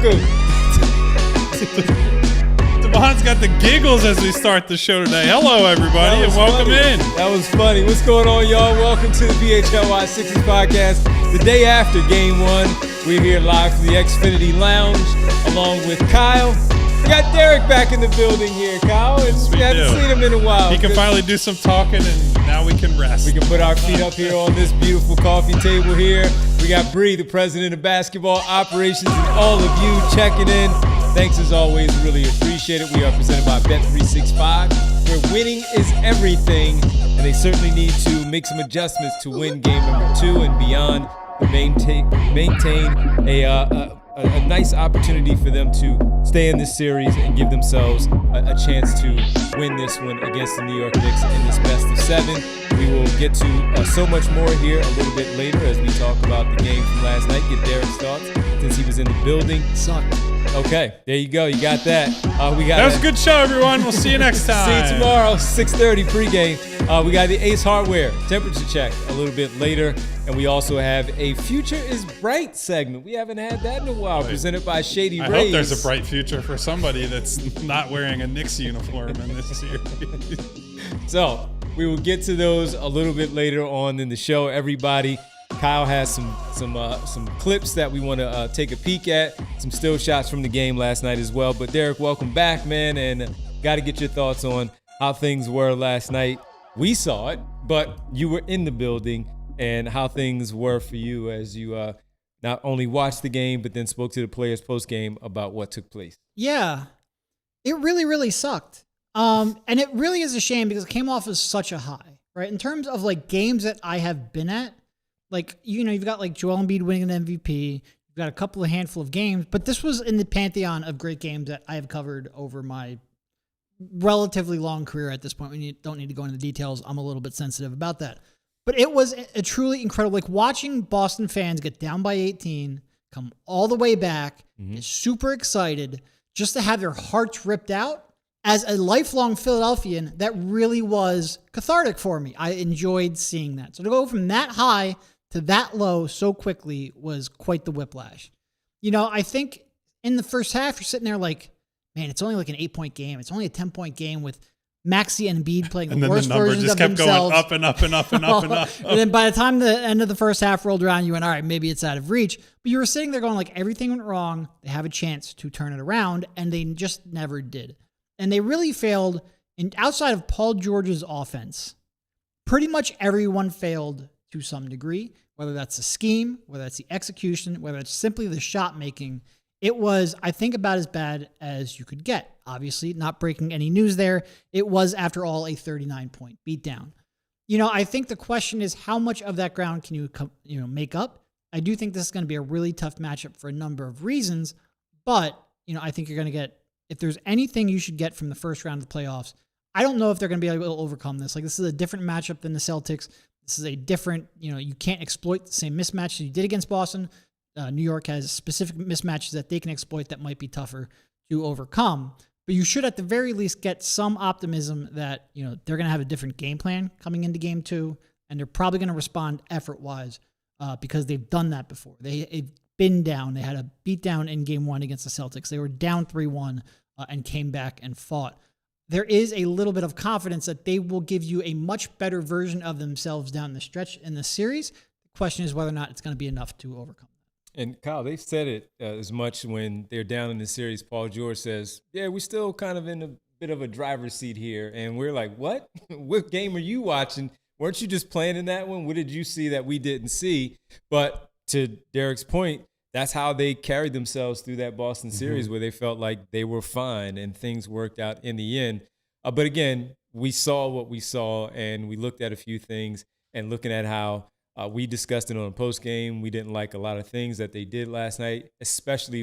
Welcome. Devon's got the giggles as we start the show today. Hello, everybody, and welcome in. That was funny. What's going on, y'all? Welcome to the PHLY Sixers podcast. The day after Game 1, we're here live from the Xfinity Lounge, along with Kyle. We got Derek back in the building here, Kyle. We haven't seen him in a while. He can finally do some talking, and now we can rest. We can put our feet up here on this beautiful coffee table here. We got Bree, the president of basketball operations, and all of you checking in. Thanks as always, really appreciate it. We are presented by Bet365, where winning is everything, and they certainly need to make some adjustments to win game number 2 and beyond to maintain a nice opportunity for them to stay in this series and give themselves a chance to win this one against the New York Knicks in this best of 7. We will get to so much more here a little bit later as we talk about the game from last night, get Derek's thoughts since he was in the building. Sucked. Okay, there you go. You got that. That was a good show, everyone. We'll see you next time. See you tomorrow, 6:30 pregame. We got the Ace Hardware temperature check a little bit later. And we also have a Future is Bright segment. We haven't had that in a while, presented by Shady Rays. I hope there's a bright future for somebody that's not wearing a Knicks uniform in this series. So we will get to those a little bit later on in the show, everybody. Kyle has some clips that we want to take a peek at, some still shots from the game last night as well. But Derek, welcome back, man, and got to get your thoughts on how things were last night. We saw it, but you were in the building, and how things were for you as you not only watched the game, but then spoke to the players post-game about what took place. Yeah, it really, really sucked. And it really is a shame because it came off as such a high, right? In terms of like games that I have been at, like, you know, you've got like Joel Embiid winning an MVP. You've got a handful of games, but this was in the pantheon of great games that I have covered over my relatively long career at this point. We don't need to go into the details. I'm a little bit sensitive about that. But it was a truly incredible, like watching Boston fans get down by 18, come all the way back, get super excited, just to have their hearts ripped out. As a lifelong Philadelphian, that really was cathartic for me. I enjoyed seeing that. So to go from that high to that low so quickly was quite the whiplash. You know, I think in the first half, you're sitting there like, man, it's only like an 8-point game. It's only a 10-point game with Maxey and Embiid playing the worst versions of themselves. And then the number just kept going up and up and up and up and up. And then by the time the end of the first half rolled around, you went, all right, maybe it's out of reach. But you were sitting there going like, everything went wrong. They have a chance to turn it around, and they just never did. And they really failed. And outside of Paul George's offense, pretty much everyone failed to some degree, whether that's the scheme, whether that's the execution, whether it's simply the shot making. It was, I think, about as bad as you could get. Obviously, not breaking any news there. It was, after all, a 39-point beatdown. You know, I think the question is, how much of that ground can you make up? I do think this is going to be a really tough matchup for a number of reasons, but, you know, I think you're going to get, if there's anything you should get from the first round of the playoffs, I don't know if they're going to be able to overcome this. Like, this is a different matchup than the Celtics. This is a different, you can't exploit the same mismatches you did against Boston. New York has specific mismatches that they can exploit that might be tougher to overcome. But you should at the very least get some optimism that, they're going to have a different game plan coming into game 2, and they're probably going to respond effort-wise because they've done that before. They've been down. They had a beatdown in game 1 against the Celtics. They were down 3-1 and came back and fought. There is a little bit of confidence that they will give you a much better version of themselves down the stretch in the series. The question is whether or not it's going to be enough to overcome. And Kyle, they've said it as much when they're down in the series. Paul George says, yeah, we're still kind of in a bit of a driver's seat here. And we're like, what? What game are you watching? Weren't you just playing in that one? What did you see that we didn't see? But to Derek's point, that's how they carried themselves through that Boston series where they felt like they were fine and things worked out in the end. But again, we saw what we saw, and we looked at a few things, and looking at how we discussed it on a post game. We didn't like a lot of things that they did last night, especially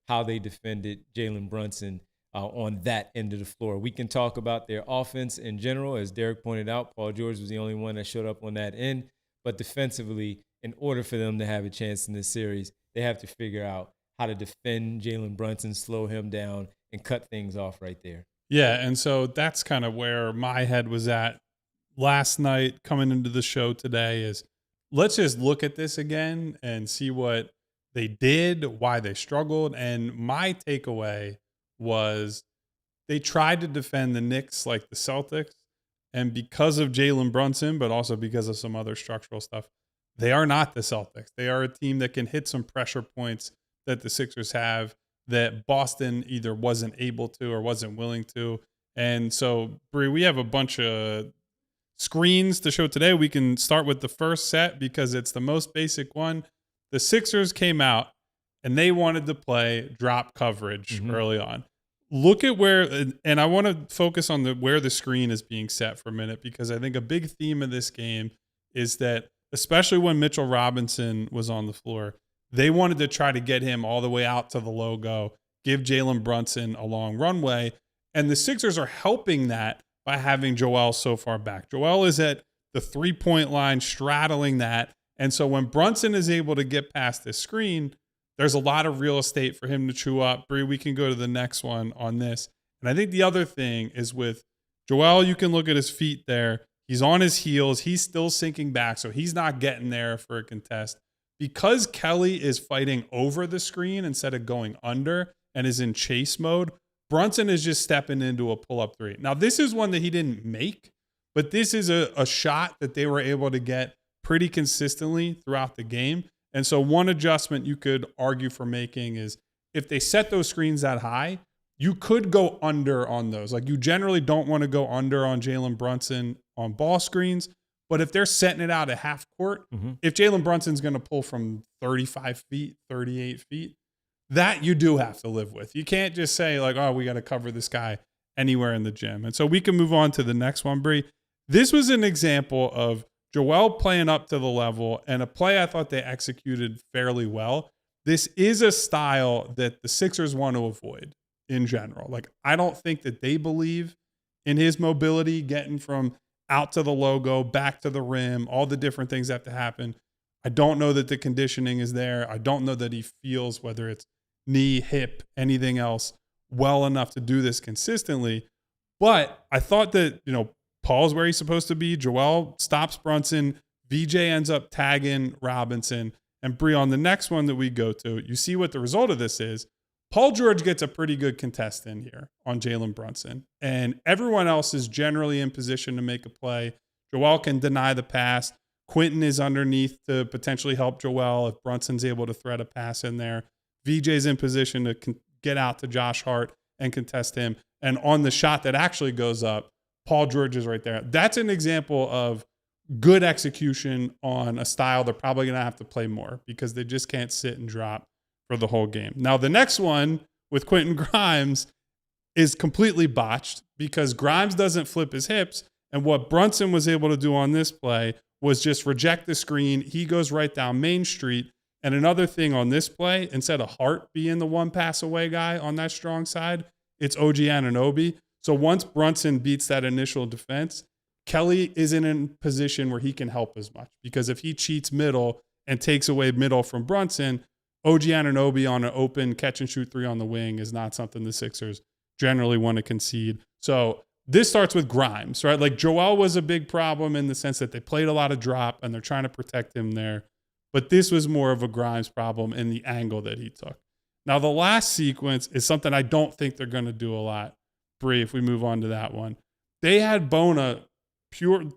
how they defended Jalen Brunson on that end of the floor. We can talk about their offense in general. As Derek pointed out, Paul George was the only one that showed up on that end. But defensively, in order for them to have a chance in this series, they have to figure out how to defend Jalen Brunson, slow him down, and cut things off right there. Yeah, and so that's kind of where my head was at last night coming into the show today is let's just look at this again and see what they did, why they struggled. And my takeaway was they tried to defend the Knicks like the Celtics. And because of Jalen Brunson, but also because of some other structural stuff, they are not the Celtics. They are a team that can hit some pressure points that the Sixers have that Boston either wasn't able to or wasn't willing to. And so, Bree, we have a bunch of screens to show today. We can start with the first set because it's the most basic one. The Sixers came out and they wanted to play drop coverage early on. Look at where, and I want to focus on where the screen is being set for a minute, because I think a big theme of this game is that, especially when Mitchell Robinson was on the floor, they wanted to try to get him all the way out to the logo, give Jalen Brunson a long runway. And the Sixers are helping that by having Joel so far back. Joel is at the 3-point line, straddling that. And so when Brunson is able to get past this screen, there's a lot of real estate for him to chew up. Bree, we can go to the next one on this. And I think the other thing is with Joel, you can look at his feet there. He's on his heels. He's still sinking back, so he's not getting there for a contest. Because Kelly is fighting over the screen instead of going under and is in chase mode, Brunson is just stepping into a pull-up three. Now, this is one that he didn't make, but this is a shot that they were able to get pretty consistently throughout the game. And so one adjustment you could argue for making is if they set those screens that high, you could go under on those. Like, you generally don't want to go under on Jalen Brunson on ball screens, but if they're setting it out at half court, if Jalen Brunson's going to pull from 35 feet, 38 feet, that you do have to live with. You can't just say like, oh, we got to cover this guy anywhere in the gym. And so we can move on to the next one, Bree. This was an example of Joel playing up to the level and a play I thought they executed fairly well. This is a style that the Sixers want to avoid in general. Like, I don't think that they believe in his mobility, getting from out to the logo, back to the rim, all the different things that have to happen. I don't know that the conditioning is there. I don't know that he feels, whether it's knee, hip, anything else, well enough to do this consistently. But I thought that, Paul's where he's supposed to be. Joel stops Brunson. VJ ends up tagging Robinson. And Bree, on the next one that we go to, you see what the result of this is. Paul George gets a pretty good contest in here on Jalen Brunson. And everyone else is generally in position to make a play. Joel can deny the pass. Quentin is underneath to potentially help Joel if Brunson's able to thread a pass in there. VJ's in position to get out to Josh Hart and contest him. And on the shot that actually goes up, Paul George is right there. That's an example of good execution on a style they're probably going to have to play more because they just can't sit and drop for the whole game. Now, the next one with Quentin Grimes is completely botched because Grimes doesn't flip his hips. And what Brunson was able to do on this play was just reject the screen. He goes right down Main Street. And another thing on this play, instead of Hart being the one pass away guy on that strong side, it's OG Anunoby. So once Brunson beats that initial defense, Kelly isn't in position where he can help as much, because if he cheats middle and takes away middle from Brunson, OG Anunoby on an open catch and shoot three on the wing is not something the Sixers generally want to concede. So this starts with Grimes, right? Like, Joel was a big problem in the sense that they played a lot of drop and they're trying to protect him there. But this was more of a Grimes problem in the angle that he took. Now, the last sequence is something I don't think they're going to do a lot. Bree, if we move on to that one. They had Bona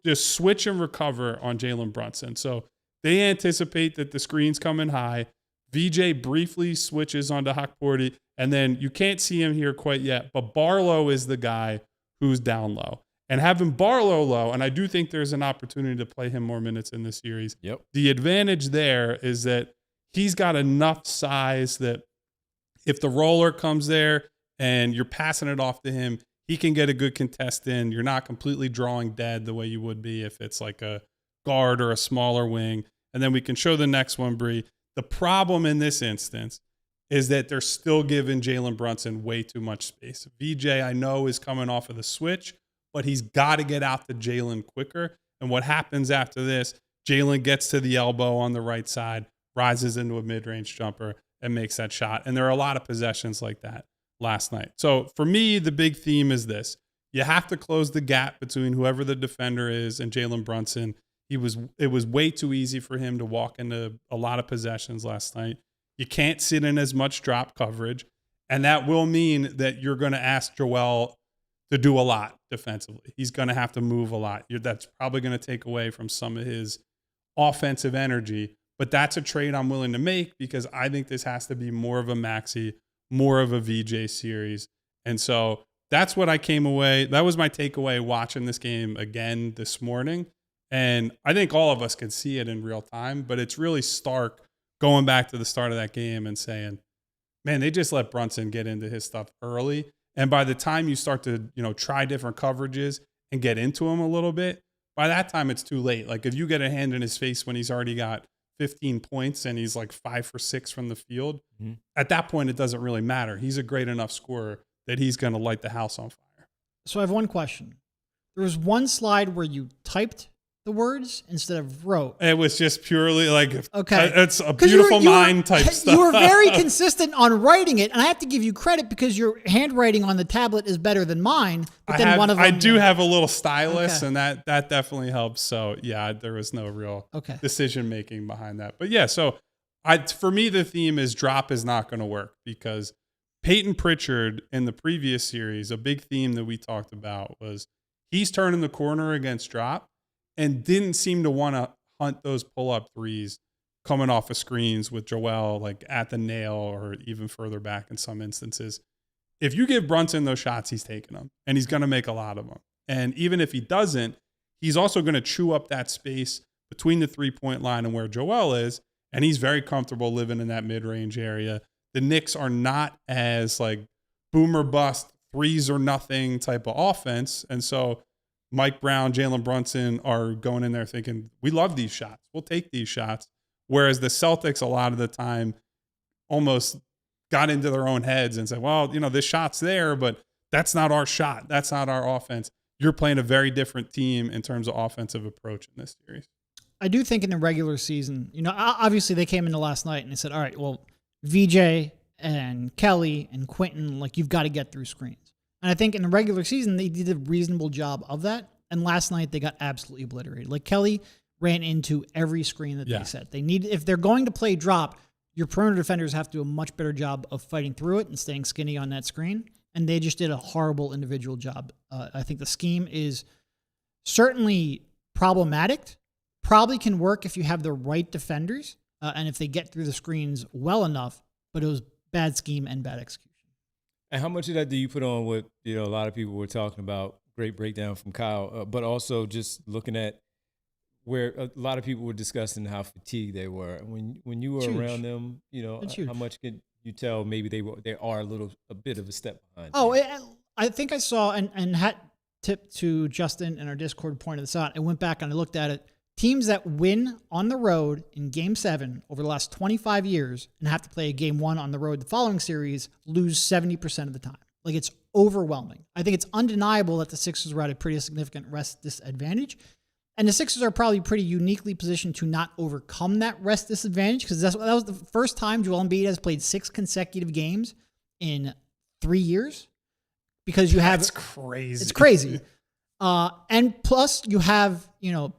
just switch and recover on Jalen Brunson. So they anticipate that the screen's coming high. VJ briefly switches onto Hakporti, and then you can't see him here quite yet, but Barlow is the guy who's down low. And having Barlow low, and I do think there's an opportunity to play him more minutes in this series. Yep. The advantage there is that he's got enough size that if the roller comes there and you're passing it off to him, he can get a good contest in. You're not completely drawing dead the way you would be if it's like a guard or a smaller wing. And then we can show the next one, Bree. The problem in this instance is that they're still giving Jalen Brunson way too much space. VJ, I know, is coming off of the switch, but he's got to get out to Jalen quicker. And what happens after this, Jalen gets to the elbow on the right side, rises into a mid-range jumper, and makes that shot. And there are a lot of possessions like that last night. So for me, the big theme is this. You have to close the gap between whoever the defender is and Jalen Brunson. It was way too easy for him to walk into a lot of possessions last night. You can't sit in as much drop coverage. And that will mean that you're going to ask Joel to do a lot defensively. He's going to have to move a lot. That's probably going to take away from some of his offensive energy. But that's a trade I'm willing to make because I think this has to be more of a Maxey, more of a VJ series. And so that's what I came away. That was my takeaway watching this game again this morning. And I think all of us can see it in real time, but it's really stark going back to the start of that game and saying, man, they just let Brunson get into his stuff early. And by the time you start to, try different coverages and get into him a little bit, by that time it's too late. Like if you get a hand in his face when he's already got 15 points and he's like 5 for 6 from the field, at that point it doesn't really matter. He's a great enough scorer that he's going to light the house on fire. So I have one question. There was one slide where you typed the words instead of wrote. It was just purely like, okay, it's a beautiful mind type stuff. You were very consistent on writing it, and I have to give you credit because your handwriting on the tablet is better than mine. But then one of them, I do have a little stylus, and that definitely helps. So yeah, there was no real decision making behind that. But yeah, so for me, the theme is drop is not going to work because Peyton Pritchard in the previous series, a big theme that we talked about was he's turning the corner against drop. And didn't seem to want to hunt those pull-up threes coming off of screens with Joel like at the nail or even further back in some instances. If you give Brunson those shots, he's taking them, and he's going to make a lot of them. And even if he doesn't, he's also going to chew up that space between the three-point line and where Joel is, and he's very comfortable living in that mid-range area. The Knicks are not as like boomer bust, threes or nothing type of offense, and so Mike Brown, Jalen Brunson are going in there thinking, we love these shots. We'll take these shots. Whereas the Celtics, a lot of the time, almost got into their own heads and said, well, this shot's there, but that's not our shot. That's not our offense. You're playing a very different team in terms of offensive approach in this series. I do think in the regular season, obviously they came into last night and they said, all right, well, VJ and Kelly and Quentin, like you've got to get through screens. And I think in the regular season, they did a reasonable job of that. And last night, they got absolutely obliterated. Like Kelly ran into every screen that they set. If they're going to play drop, your perimeter defenders have to do a much better job of fighting through it and staying skinny on that screen. And they just did a horrible individual job. I think the scheme is certainly problematic. Probably can work if you have the right defenders and if they get through the screens well enough. But it was bad scheme and bad execution. And how much of that do you put on what a lot of people were talking about? Great breakdown from Kyle, but also just looking at where a lot of people were discussing how fatigued they were. When you were around them, how much could you tell maybe they are a bit of a step behind? Oh, I think I saw and had tip to Justin in our Discord pointed this out. I went back and I looked at it. Teams that win on the road in Game 7 over the last 25 years and have to play a Game 1 on the road the following series lose 70% of the time. Like, it's overwhelming. I think it's undeniable that the Sixers were at a pretty significant rest disadvantage. And the Sixers are probably pretty uniquely positioned to not overcome that rest disadvantage because that was the first time Joel Embiid has played 6 consecutive games in 3 years. Because you have... That's crazy. It's crazy. And plus you have,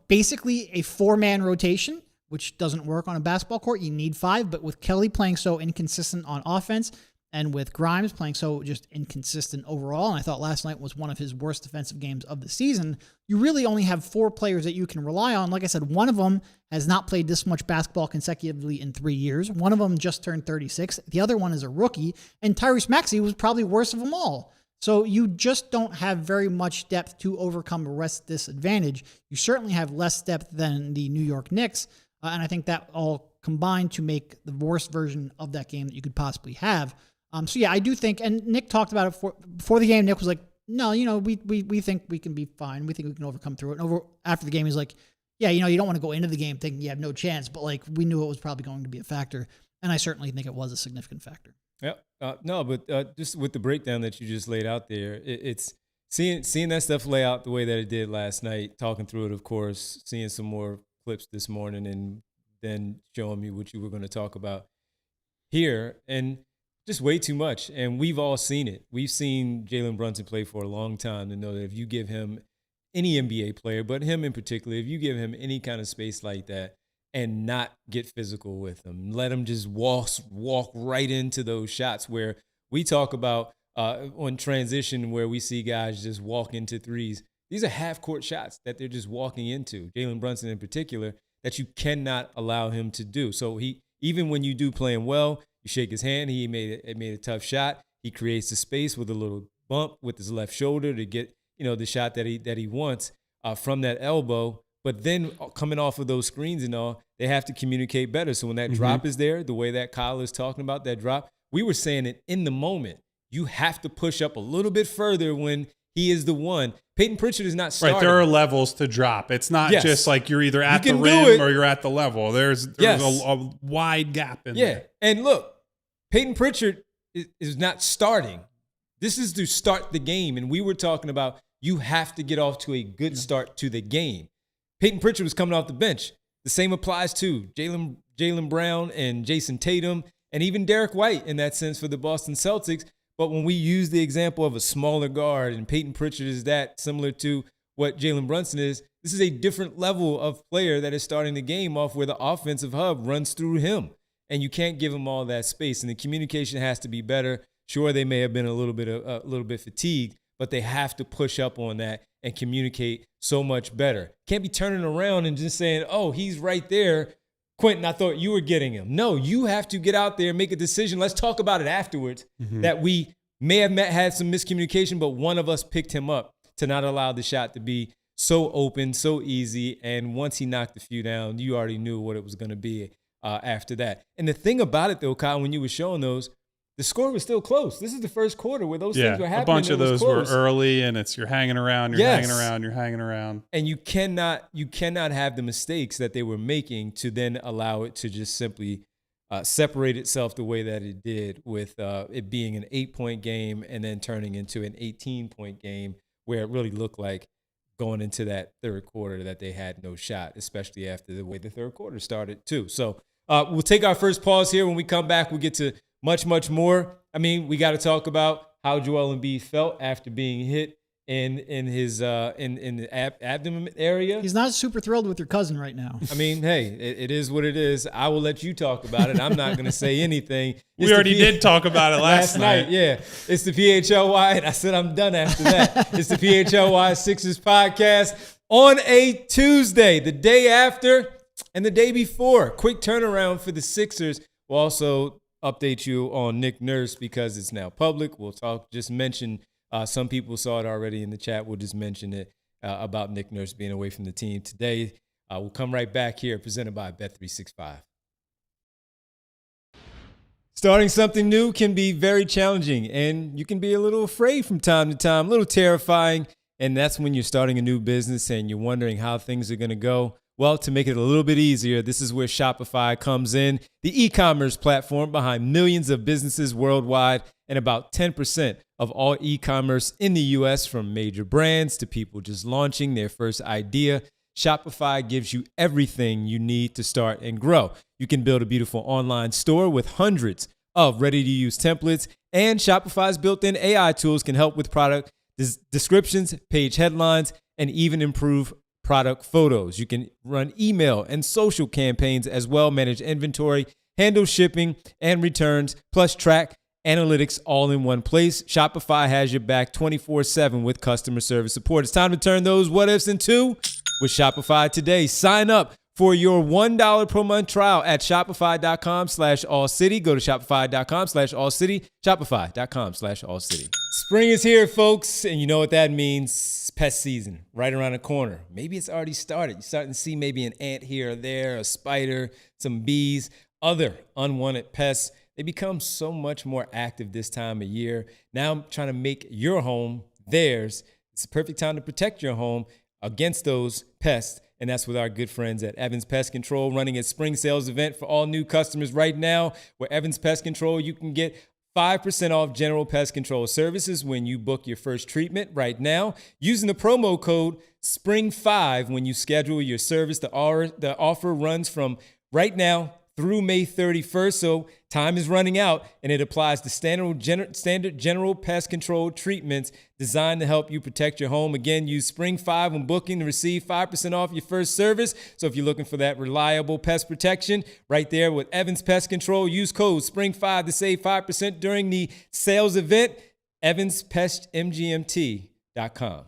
basically a 4-man rotation, which doesn't work on a basketball court. You need 5, but with Kelly playing so inconsistent on offense and with Grimes playing so just inconsistent overall, and I thought last night was one of his worst defensive games of the season, you really only have 4 players that you can rely on. Like I said, one of them has not played this much basketball consecutively in 3 years. One of them just turned 36. The other one is a rookie, and Tyrese Maxey was probably worst of them all. So you just don't have very much depth to overcome a rest disadvantage. You certainly have less depth than the New York Knicks, and I think that all combined to make the worst version of that game that you could possibly have. So yeah, I do think, and Nick talked about it before the game. Nick was like, "No, we think we can be fine. We think we can overcome through it." And after the game, he's like, "Yeah, you don't want to go into the game thinking you have no chance, but like we knew it was probably going to be a factor, and I certainly think it was a significant factor." Yeah, no, but just with the breakdown that you just laid out there, it's seeing that stuff lay out the way that it did last night, talking through it, of course, seeing some more clips this morning, and then showing me what you were going to talk about here, and just way too much. And we've all seen it. We've seen Jalen Brunson play for a long time to know that if you give him any NBA player, but him in particular, if you give him any kind of space like that, and not get physical with them. Let them just walk right into those shots where we talk about on transition where we see guys just walk into threes. These are half-court shots that they're just walking into, Jalen Brunson in particular, that you cannot allow him to do. So even when you do play him well, you shake his hand. He made a tough shot. He creates the space with a little bump with his left shoulder to get the shot that he wants from that elbow. But then coming off of those screens and all, they have to communicate better. So when that drop is there, the way that Kyle is talking about that drop, we were saying it in the moment. You have to push up a little bit further when he is the one. Peyton Pritchard is not starting. Right, there are levels to drop. It's not just like you're either at the rim or you're at the level. There's a wide gap in there. And look, Peyton Pritchard is not starting. This is to start the game. And we were talking about you have to get off to a good start to the game. Peyton Pritchard was coming off the bench. The same applies to Jaylen Brown and Jason Tatum and even Derek White in that sense for the Boston Celtics. But when we use the example of a smaller guard and Peyton Pritchard is that similar to what Jalen Brunson is, this is a different level of player that is starting the game off where the offensive hub runs through him. And you can't give him all that space. And the communication has to be better. Sure, they may have been a little bit fatigued, but they have to push up on that and communicate so much better. Can't be turning around and just saying, oh, he's right there. Quentin, I thought you were getting him. No, you have to get out there and make a decision. Let's talk about it afterwards that we may have had some miscommunication, but one of us picked him up to not allow the shot to be so open, so easy. And once he knocked a few down, you already knew what it was going to be after that. And the thing about it, though, Kyle, when you were showing those, the score was still close. This is the first quarter where those things were happening. A bunch of those were early, and you're hanging around, hanging around. And you cannot have the mistakes that they were making to then allow it to just simply separate itself the way that it did with it being an 8-point game and then turning into an 18-point game where it really looked like going into that third quarter that they had no shot, especially after the way the third quarter started too. So we'll take our first pause here. When we come back, we'll get to much, much more. I mean, we got to talk about how Joel Embiid felt after being hit in his in the abdomen area. He's not super thrilled with your cousin right now. I mean, hey, it is what it is. I will let you talk about it. I'm not going to say anything. We already did talk about it last night. Yeah, it's the PHLY, and I said I'm done after that. It's the PHLY Sixers podcast on a Tuesday, the day after and the day before. Quick turnaround for the Sixers. We'll also update you on Nick Nurse because it's now public. We'll just mention, some people saw it already in the chat. We'll just mention it about Nick Nurse being away from the team today. We'll come right back here, presented by Bet365. Starting something new can be very challenging, and you can be a little afraid from time to time, a little terrifying, and that's when you're starting a new business and you're wondering how things are going to go. Well, to make it a little bit easier, this is where Shopify comes in, the e-commerce platform behind millions of businesses worldwide and about 10% of all e-commerce in the U.S., from major brands to people just launching their first idea. Shopify gives you everything you need to start and grow. You can build a beautiful online store with hundreds of ready-to-use templates, and Shopify's built-in AI tools can help with product descriptions, page headlines, and even improve product photos. You can run email and social campaigns as well, manage inventory, handle shipping and returns, plus track analytics all in one place. Shopify has your back 24/7 with customer service support. It's time to turn those what ifs into with Shopify today. Sign up for your $1 per month trial at shopify.com/allcity. Go to shopify.com/allcity, shopify.com/allcity. Spring is here, folks, and you know what that means. Pest season right around the corner. Maybe it's already started. You're starting to see maybe an ant here or there, a spider, some bees, other unwanted pests. They become so much more active this time of year. Now I'm trying to make your home theirs. It's the perfect time to protect your home against those pests, and that's with our good friends at Evans Pest Control, running a spring sales event for all new customers right now. Where Evans Pest Control, you can get 5% off general pest control services when you book your first treatment right now. Using the promo code SPRING5 when you schedule your service. The offer runs from right now through May 31st, so time is running out, and it applies to standard general pest control treatments designed to help you protect your home. Again, use Spring 5 when booking to receive 5% off your first service. So if you're looking for that reliable pest protection, right there with Evans Pest Control, use code SPRING5 to save 5% during the sales event. EvansPestMGMT.com.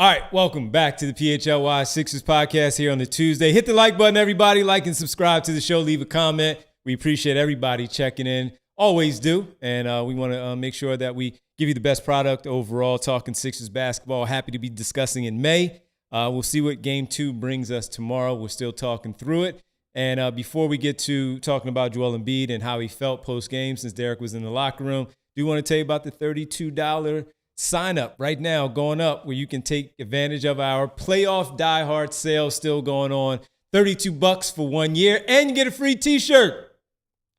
All right, welcome back to the PHLY Sixers podcast here on the Tuesday. Hit the like button, everybody. Like and subscribe to the show. Leave a comment. We appreciate everybody checking in. Always do. And we want to make sure that we give you the best product overall. Talking Sixers basketball. Happy to be discussing in May. We'll see what Game 2 brings us tomorrow. We're still talking through it. And before we get to talking about Joel Embiid and how he felt post-game since Derek was in the locker room, do want to tell you about the $32 sign up right now going up where you can take advantage of our playoff diehard sale still going on. $32 for 1 year and you get a free t-shirt.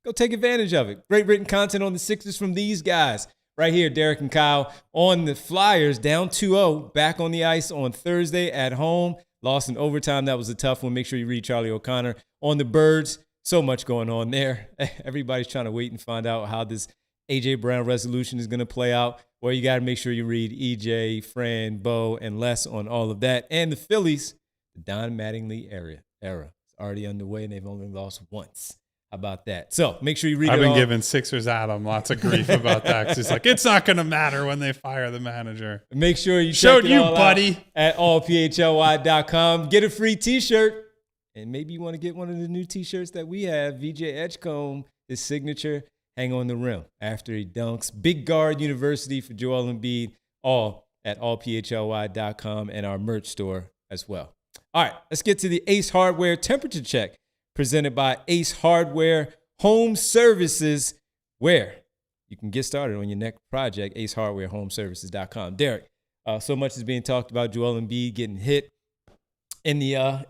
Go take advantage of it. Great written content on the Sixers from these guys right here, Derek and Kyle on the Flyers down 2-0 back on the ice on Thursday at home. Lost in overtime. That was a tough one. Make sure you read Charlie O'Connor on the Birds. So much going on there. Everybody's trying to wait and find out how this A.J. Brown resolution is going to play out. Well, you got to make sure you read E.J., Fran, Bo, and Les on all of that. And the Phillies, the Don Mattingly era is already underway, and they've only lost once. How about that? So make sure you read it all. I've been giving Sixers Adem lots of grief about that. 'Cause he's like, it's not going to matter when they fire the manager. Make sure you showed check it you, all buddy, out at allphly.com. Get a free T-shirt, and maybe you want to get one of the new T-shirts that we have. VJ Edgecombe, his signature. Hang on the rim after he dunks. Big Guard University for Joel Embiid, all at allphly.com and our merch store as well. All right, let's get to the Ace Hardware temperature check presented by Ace Hardware Home Services, where you can get started on your next project, acehardwarehomeservices.com. Derek, so much is being talked about Joel Embiid getting hit in the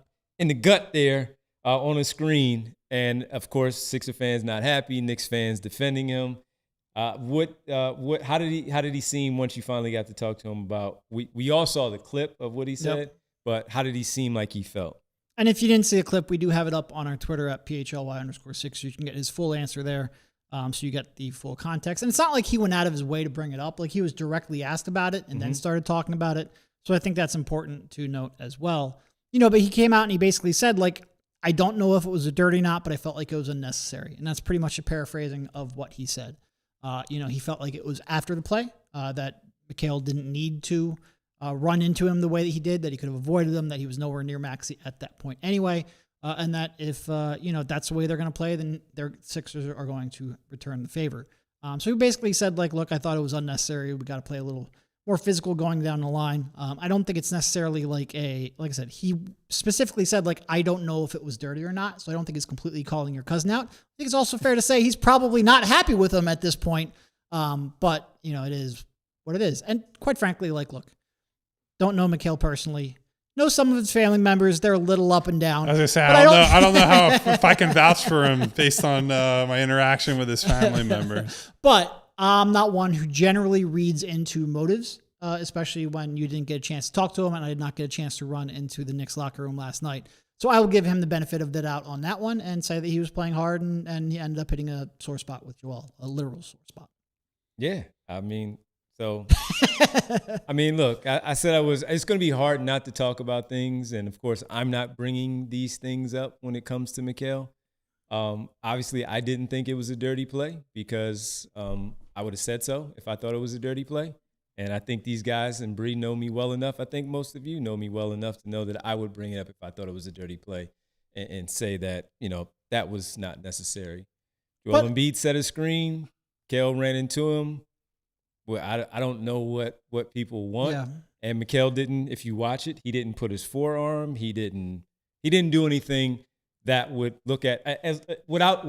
gut there on a screen. And of course, Sixer fans not happy, Knicks fans defending him. How did he seem once you finally got to talk to him about? We all saw the clip of what he said, but how did he seem like he felt? And if you didn't see a clip, we do have it up on our Twitter at PHLY_Sixers. You can get his full answer there, so you get the full context. And it's not like he went out of his way to bring it up. Like he was directly asked about it and then started talking about it. So I think that's important to note as well. But he came out and he basically said, like, I don't know if it was a dirty knot, but I felt like it was unnecessary. And that's pretty much a paraphrasing of what he said. He felt like it was after the play, that Mikal didn't need to run into him the way that he did, that he could have avoided him, that he was nowhere near Maxey at that point anyway. And that if, that's the way they're going to play, then their Sixers are going to return the favor. So he basically said, like, look, I thought it was unnecessary. We got to play a little more physical going down the line. I don't think it's necessarily like I said, he specifically said, like, I don't know if it was dirty or not. So I don't think he's completely calling your cousin out. I think it's also fair to say he's probably not happy with him at this point. But it is what it is. And quite frankly, like, look, don't know Mikal personally. Know some of his family members. They're a little up and down. As I say, I don't know how if I can vouch for him based on my interaction with his family members. But I'm not one who generally reads into motives, especially when you didn't get a chance to talk to him, and I did not get a chance to run into the Knicks locker room last night. So I will give him the benefit of the doubt on that one and say that he was playing hard and he ended up hitting a sore spot with Joel, a literal sore spot. Yeah, look, I said it's going to be hard not to talk about things. And of course, I'm not bringing these things up when it comes to Mikal. Obviously, I didn't think it was a dirty play because I would have said so if I thought it was a dirty play. And I think these guys and Bree know me well enough. I think most of you know me well enough to know that I would bring it up if I thought it was a dirty play and say that, that was not necessary. Joel Embiid set a screen. Mikal ran into him. Well, I don't know what people want. Yeah. And Mikal didn't, if you watch it, he didn't put his forearm. He didn't do anything that would look at as without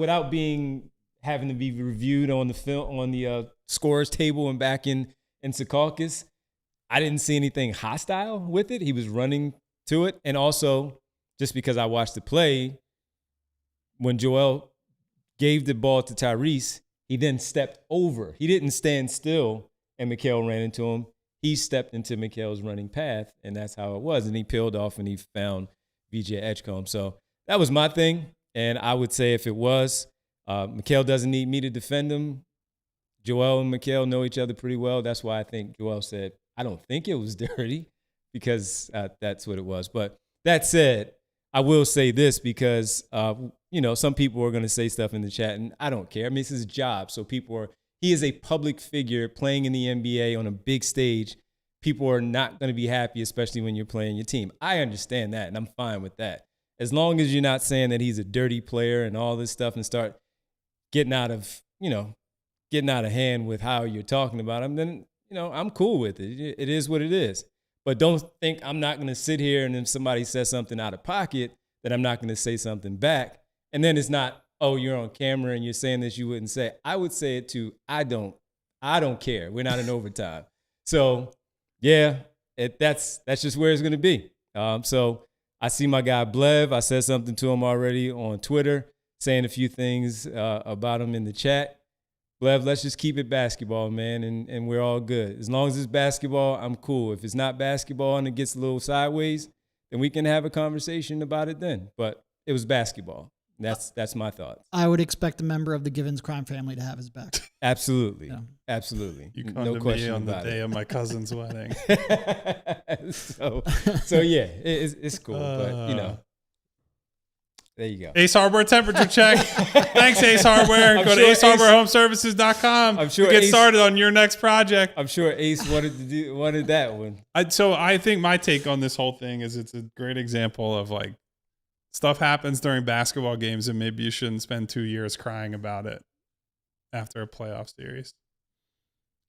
having to be reviewed on the film on the scorers table and back in Secaucus. I didn't see anything hostile with it. He was running to it, and also just because I watched the play, when Joel gave the ball to Tyrese, he then stepped over. He didn't stand still, and Mikal ran into him. He stepped into Mikal's running path, and that's how it was. And he peeled off, and he found VJ Edgecombe. So that was my thing. And I would say if it was, Mikal doesn't need me to defend him. Joel and Mikal know each other pretty well. That's why I think Joel said, I don't think it was dirty, because that's what it was. But that said, I will say this because, some people are going to say stuff in the chat, and I don't care. I mean, this is his job. So he is a public figure playing in the NBA on a big stage. People are not going to be happy, especially when you're playing your team. I understand that, and I'm fine with that. As long as you're not saying that he's a dirty player and all this stuff and start getting out of hand with how you're talking about him, then, I'm cool with it. It is what it is. But don't think I'm not going to sit here and if somebody says something out of pocket that I'm not going to say something back. And then it's not, oh, you're on camera and you're saying this you wouldn't say. I would say it too. I don't care. We're not in overtime. So, yeah, that's just where it's going to be. So I see my guy Blev. I said something to him already on Twitter, saying a few things about him in the chat. Blev, let's just keep it basketball, man, and we're all good. As long as it's basketball, I'm cool. If it's not basketball and it gets a little sideways, then we can have a conversation about it then. But it was basketball. That's my thoughts. I would expect a member of the Givens crime family to have his back. Absolutely. Yeah. Absolutely. You come no to question me on the about day it. of my cousin's wedding. so yeah, it's cool. But, there you go. Ace Hardware temperature check. Thanks, Ace Hardware. Go to acehardwarehomeservices.com to get started on your next project. I'm sure Ace wanted that one. So I think my take on this whole thing is it's a great example of like stuff happens during basketball games and maybe you shouldn't spend 2 years crying about it after a playoff series.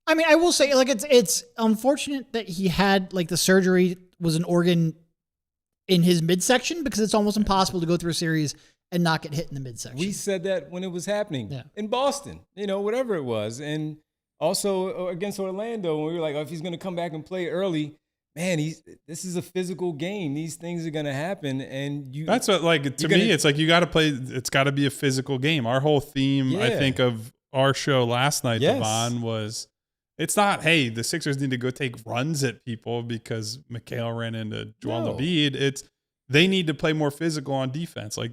I mean, I will say, like, it's unfortunate that he had, like, the surgery was an organ in his midsection, because it's almost impossible to go through a series and not get hit in the midsection. We said that when it was happening in Boston, whatever it was. And also against Orlando, when we were like, if he's going to come back and play early, man, this is a physical game. These things are going to happen. And that's what, like, to me, it's like you got to play, it's got to be a physical game. Our whole theme, I think, of our show last night, Devon, was it's not, hey, the Sixers need to go take runs at people because Mikal ran into Joel Embiid. It's they need to play more physical on defense. Like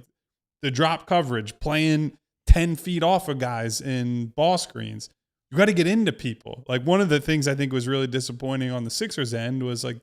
the drop coverage, playing 10 feet off of guys in ball screens. You got to get into people. Like one of the things I think was really disappointing on the Sixers end was like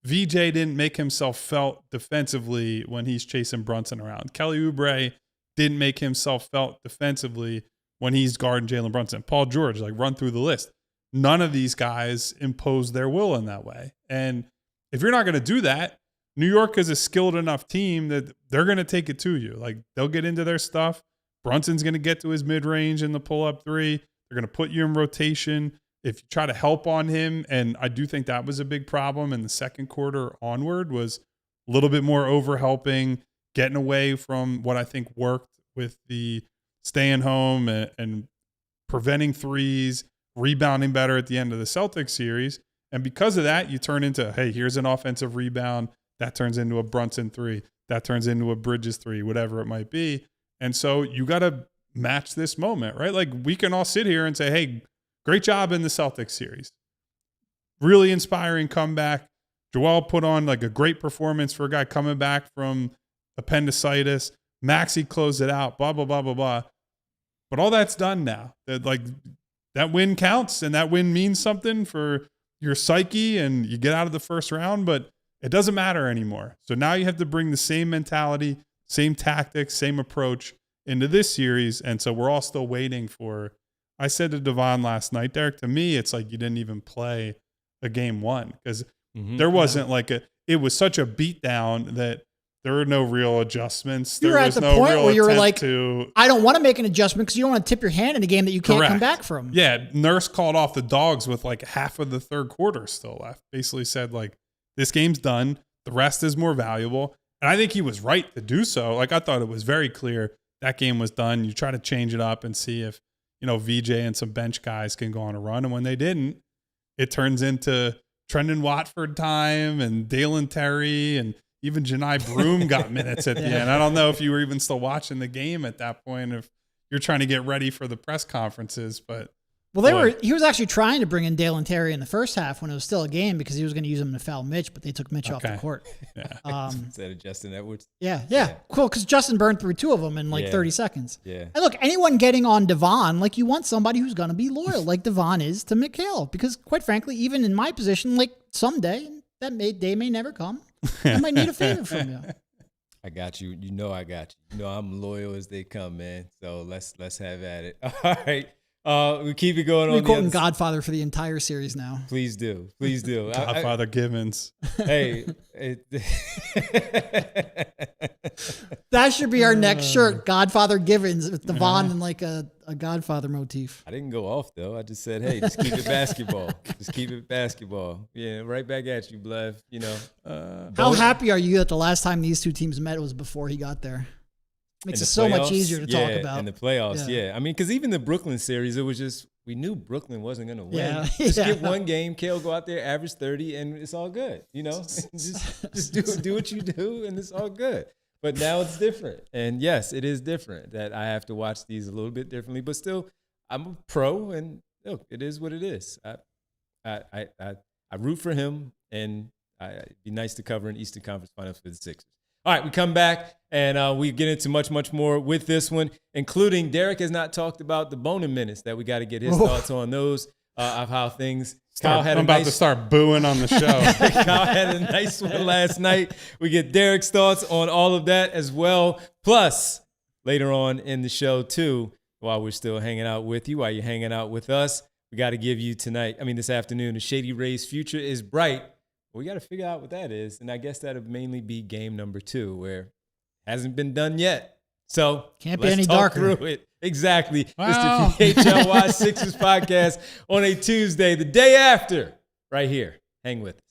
VJ didn't make himself felt defensively when he's chasing Brunson around. Kelly Oubre didn't make himself felt defensively when he's guarding Jalen Brunson. Paul George, like run through the list. None of these guys impose their will in that way. And if you're not going to do that, New York is a skilled enough team that they're going to take it to you. Like they'll get into their stuff. Brunson's going to get to his mid-range in the pull-up three. They're going to put you in rotation. If you try to help on him, and I do think that was a big problem in the second quarter onward, was a little bit more over-helping, getting away from what I think worked with the staying home and preventing threes, rebounding better at the end of the Celtics series. And because of that, you turn into, hey, here's an offensive rebound. That turns into a Brunson three. That turns into a Bridges three, whatever it might be. And so you got to match this moment, right? Like we can all sit here and say, hey, great job in the Celtics series. Really inspiring comeback. Joel put on like a great performance for a guy coming back from appendicitis. Maxey closed it out, blah, blah, blah, blah, blah. But all that's done now. That win counts, and that win means something for your psyche, and you get out of the first round, but it doesn't matter anymore. So now you have to bring the same mentality, same tactics, same approach into this series. And so we're all still waiting for, I said to Devon last night, Derek, to me, it's like you didn't even play a game one because there wasn't it was such a beatdown that there were no real adjustments. You're at the point where you're like, I don't want to make an adjustment because you don't want to tip your hand in a game that you can't come back from. Yeah, Nurse called off the dogs with like half of the third quarter still left. Basically said like, this game's done. The rest is more valuable. And I think he was right to do so. Like I thought it was very clear that game was done. You try to change it up and see if, VJ and some bench guys can go on a run. And when they didn't, it turns into Trendon Watford time and Dalen Terry and even Janai Broom got minutes at the end. I don't know if you were even still watching the game at that point, if you're trying to get ready for the press conferences, but Well, he was actually trying to bring in Dale and Terry in the first half when it was still a game because he was going to use them to foul Mitch, but they took Mitch off the court. Yeah. Instead of Justin Edwards. Yeah. Cool, because Justin burned through 2 of them in 30 seconds. Yeah. And look, anyone getting on Devon, like you want somebody who's going to be loyal, like Devon is to Mikhail, because quite frankly, even in my position, like someday day may never come. I might need a favor from you. I got you. You know I got you. You know I'm loyal as they come, man. So let's have at it. All right. We keep it going We're on. quoting Godfather for the entire series now. Please do. Godfather Givens. Hey. That should be our next shirt, Godfather Givens, with Devon and like a Godfather motif. I didn't go off, though. I just said, hey, just keep it basketball. Just keep it basketball. Yeah, right back at you, Blev. You know. How happy are you that the last time these 2 teams met was before he got there? Makes it so much easier to talk about. In the playoffs, yeah. I mean, because even the Brooklyn series, it was just, we knew Brooklyn wasn't going to win. Yeah. Just get one game, Kale go out there, average 30, and it's all good. You know, just do what you do, and it's all good. But now it's different. And yes, it is different that I have to watch these a little bit differently. But still, I'm a pro, and look, it is what it is. I root for him, and it'd be nice to cover an Eastern Conference Finals for the Sixers. All right, we come back, and we get into much, much more with this one, including Derek has not talked about the Bona minutes that we got to get his thoughts on those, of how things. I'm about to start booing on the show. Kyle had a nice one last night. We get Derek's thoughts on all of that as well. Plus, later on in the show, too, while we're still hanging out with you, while you're hanging out with us, we got to give you this afternoon, the Shady Rays future is bright. We got to figure out what that is. And I guess that'll mainly be game number 2, where it hasn't been done yet. So can't be any darker. Through it. Exactly. Wow. It's the PHLY Sixers podcast on a Tuesday, the day after, right here. Hang with us.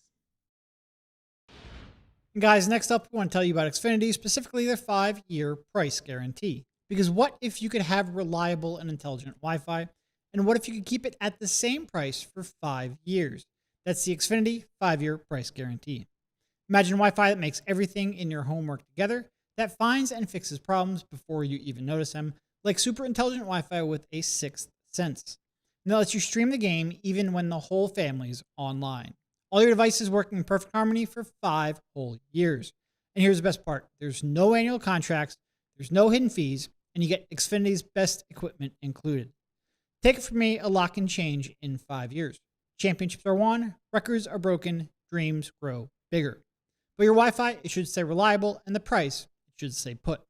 Guys, next up, we want to tell you about Xfinity, specifically their 5-year price guarantee. Because what if you could have reliable and intelligent Wi-Fi? And what if you could keep it at the same price for 5 years? That's the Xfinity 5-year price guarantee. Imagine Wi-Fi that makes everything in your home work together, that finds and fixes problems before you even notice them, like super intelligent Wi-Fi with a 6th sense. And that lets you stream the game even when the whole family's online. All your devices working in perfect harmony for 5 whole years. And here's the best part. There's no annual contracts, there's no hidden fees, and you get Xfinity's best equipment included. Take it from me, a lock and change in 5 years. Championships are won, records are broken, dreams grow bigger. But your Wi-Fi, it should stay reliable, and the price, it should stay put.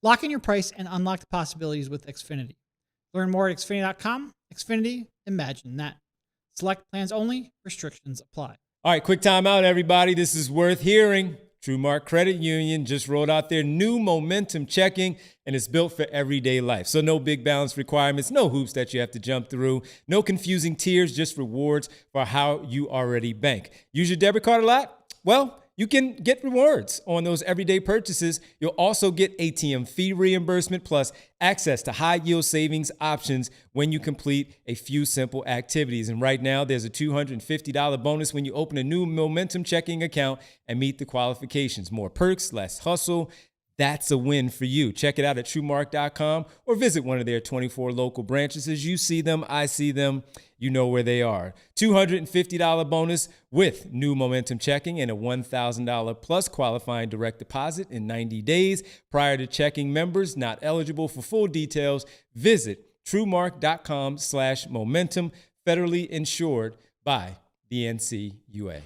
Lock in your price and unlock the possibilities with Xfinity. Learn more at Xfinity.com. Xfinity, imagine that. Select plans only, restrictions apply. All right, quick time out, everybody. This is worth hearing. Trumark Credit Union just rolled out their new Momentum checking, and it's built for everyday life. So no big balance requirements, no hoops that you have to jump through, no confusing tiers, just rewards for how you already bank. Use your debit card a lot? Well, you can get rewards on those everyday purchases. You'll also get ATM fee reimbursement plus access to high-yield savings options when you complete a few simple activities. And right now, there's a $250 bonus when you open a new Momentum checking account and meet the qualifications. More perks, less hustle. That's a win for you. Check it out at trumark.com or visit one of their 24 local branches. As you see them, I see them. You know where they are. $250 bonus with new Momentum checking and a $1,000 plus qualifying direct deposit in 90 days. Prior to checking, members not eligible. For full details, visit trumark.com/momentum, federally insured by the NCUA.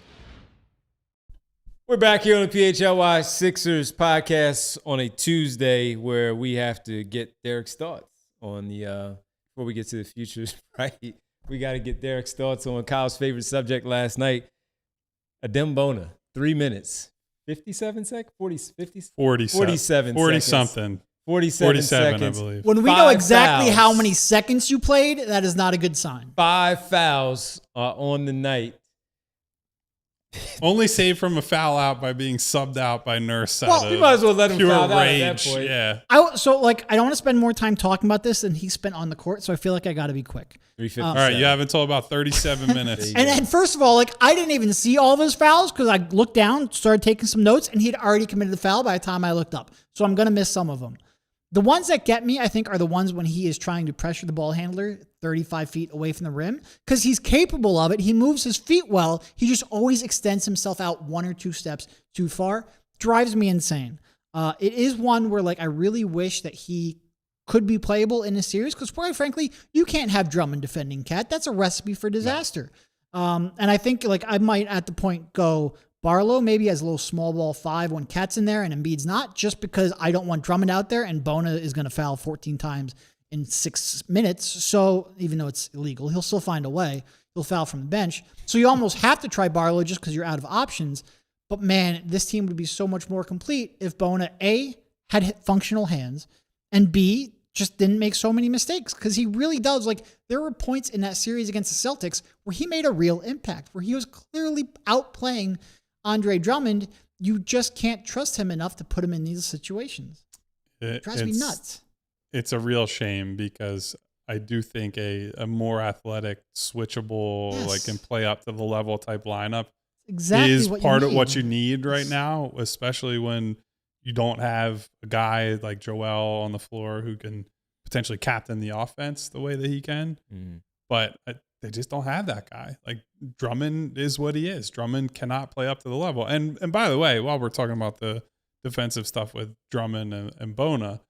We're back here on the PHLY Sixers podcast on a Tuesday where we have to get Derek's thoughts on the, before we get to the futures, right? We got to get Derek's thoughts on Kyle's favorite subject last night, Adem Bona, 3 minutes, 57 seconds, 47 something. 47 seconds, I believe. When we know exactly how many seconds you played, that is not a good sign. 5 fouls on the night. Only saved from a foul out by being subbed out by Nurse. Well, you might as well let him pure foul out rage. at that point. Yeah. I don't want to spend more time talking about this than he spent on the court, so I feel like I got to be quick. 357. All right, you have until about 37 minutes. And first of all, I didn't even see all of his fouls because I looked down, started taking some notes, and he'd already committed the foul by the time I looked up. So I'm going to miss some of them. The ones that get me, I think, are the ones when he is trying to pressure the ball handler 35 feet away from the rim because he's capable of it. He moves his feet well. He just always extends himself out 1 or 2 steps too far. Drives me insane. It is one where like I really wish that he could be playable in a series because quite frankly, you can't have Drummond defending Cat. That's a recipe for disaster. And I think like I might at the point go Barlow maybe as a little small ball 5 when Cat's in there and Embiid's not, just because I don't want Drummond out there and Bona is going to foul 14 times in 6 minutes. So even though it's illegal, he'll still find a way. He'll foul from the bench. So you almost have to try Barlow just because you're out of options. But man, this team would be so much more complete if Bona A, had functional hands, and B, just didn't make so many mistakes, because he really does. Like, there were points in that series against the Celtics where he made a real impact, where he was clearly outplaying Andre Drummond. You just can't trust him enough to put him in these situations. It drives me nuts. It's a real shame because I do think a more athletic, switchable, like can play up to the level type lineup is part of what you need right now, especially when you don't have a guy like Joel on the floor who can potentially captain the offense the way that he can. But they just don't have that guy. Like, Drummond is what he is. Drummond cannot play up to the level. And by the way, while we're talking about the defensive stuff with Drummond and Bona,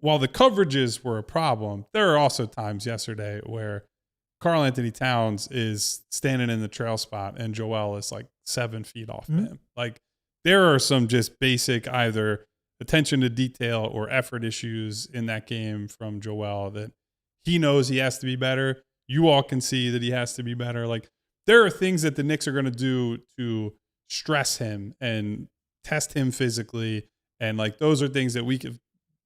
while the coverages were a problem, there are also times yesterday where Karl Anthony Towns is standing in the trail spot and Joel is like 7 feet off him. Like, there are some just basic either attention to detail or effort issues in that game from Joel that he knows he has to be better. You all can see that he has to be better. Like, there are things that the Knicks are going to do to stress him and test him physically. And like, those are things that we're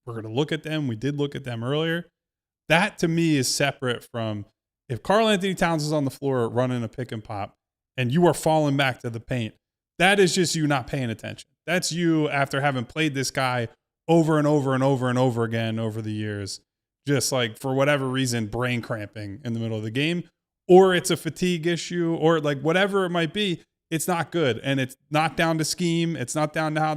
going to look at them. We did look at them earlier. That to me is separate from if Karl Anthony Towns is on the floor running a pick and pop and you are falling back to the paint. That is just you not paying attention. That's you after having played this guy over and over and over and over again over the years, just like for whatever reason, brain cramping in the middle of the game, or it's a fatigue issue, or like whatever it might be. It's not good. And it's not down to scheme. It's not down to how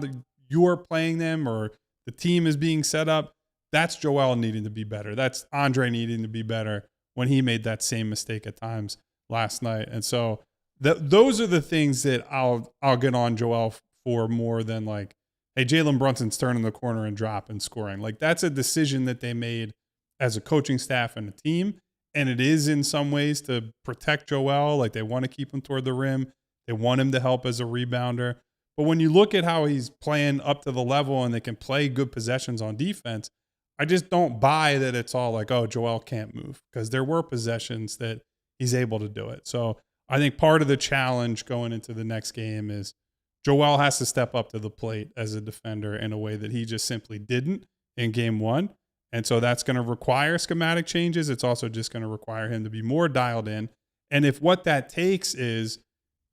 you're playing them or the team is being set up. That's Joel needing to be better. That's Andre needing to be better when he made that same mistake at times last night. And so those are the things that I'll get on Joel for more than like, hey, Jalen Brunson's turning the corner and drop and scoring. Like, that's a decision that they made as a coaching staff and a team. And it is in some ways to protect Joel. Like, they want to keep him toward the rim. They want him to help as a rebounder. But when you look at how he's playing up to the level and they can play good possessions on defense, I just don't buy that it's all like, oh, Joel can't move, because there were possessions that he's able to do it. So I think part of the challenge going into the next game is Joel has to step up to the plate as a defender in a way that he just simply didn't in game 1. And so that's going to require schematic changes. It's also just going to require him to be more dialed in. And if what that takes is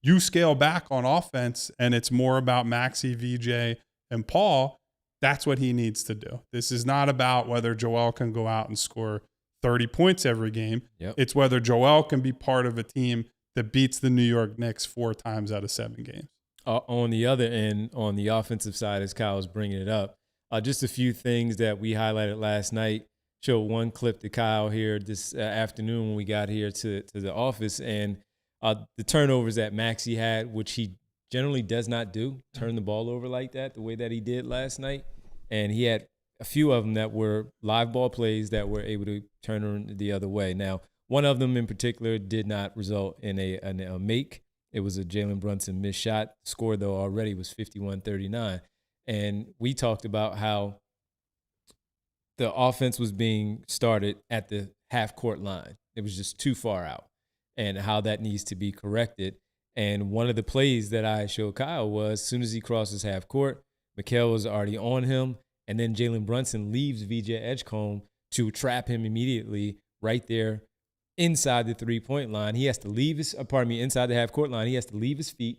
you scale back on offense and it's more about Maxey, VJ, and Paul, that's what he needs to do. This is not about whether Joel can go out and score 30 points every game. It's whether Joel can be part of a team that beats the New York Knicks 4 times out of 7 games. On the other end, on the offensive side, as Kyle was bringing it up, just a few things that we highlighted last night. Showed one clip to Kyle here this afternoon when we got here to the office, and the turnovers that Maxey had, which he generally does not do, turn the ball over like that, the way that he did last night. And he had a few of them that were live ball plays that were able to turn them the other way. Now, one of them in particular did not result in a make. It was a Jalen Brunson missed shot. The score, though, already was 51-39. And we talked about how the offense was being started at the half-court line. It was just too far out, and how that needs to be corrected. And one of the plays that I showed Kyle was as soon as he crosses half court, Mikal was already on him, and then Jalen Brunson leaves VJ Edgecombe to trap him immediately right there inside the three-point line. He has to leave inside the half-court line. He has to leave his feet,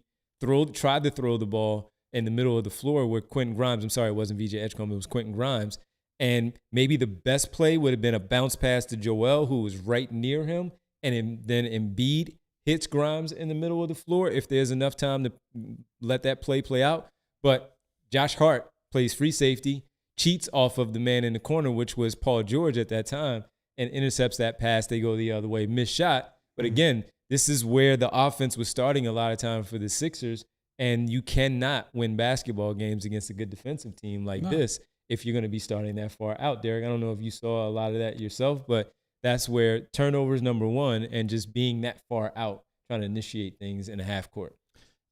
try to throw the ball in the middle of the floor where Quentin Grimes, I'm sorry, it wasn't VJ Edgecombe, it was Quentin Grimes. And maybe the best play would have been a bounce pass to Joel, who was right near him, and then Embiid hits Grimes in the middle of the floor if there's enough time to let that play out. But Josh Hart plays free safety. cheats off of the man in the corner, which was Paul George at that time, and intercepts that pass. They go the other way, missed shot. But again, this is where the offense was starting a lot of time for the Sixers, and you cannot win basketball games against a good defensive team like this if you're going to be starting that far out. Derek, I don't know if you saw a lot of that yourself, but that's where turnovers number one, and just being that far out, trying to initiate things in a half court.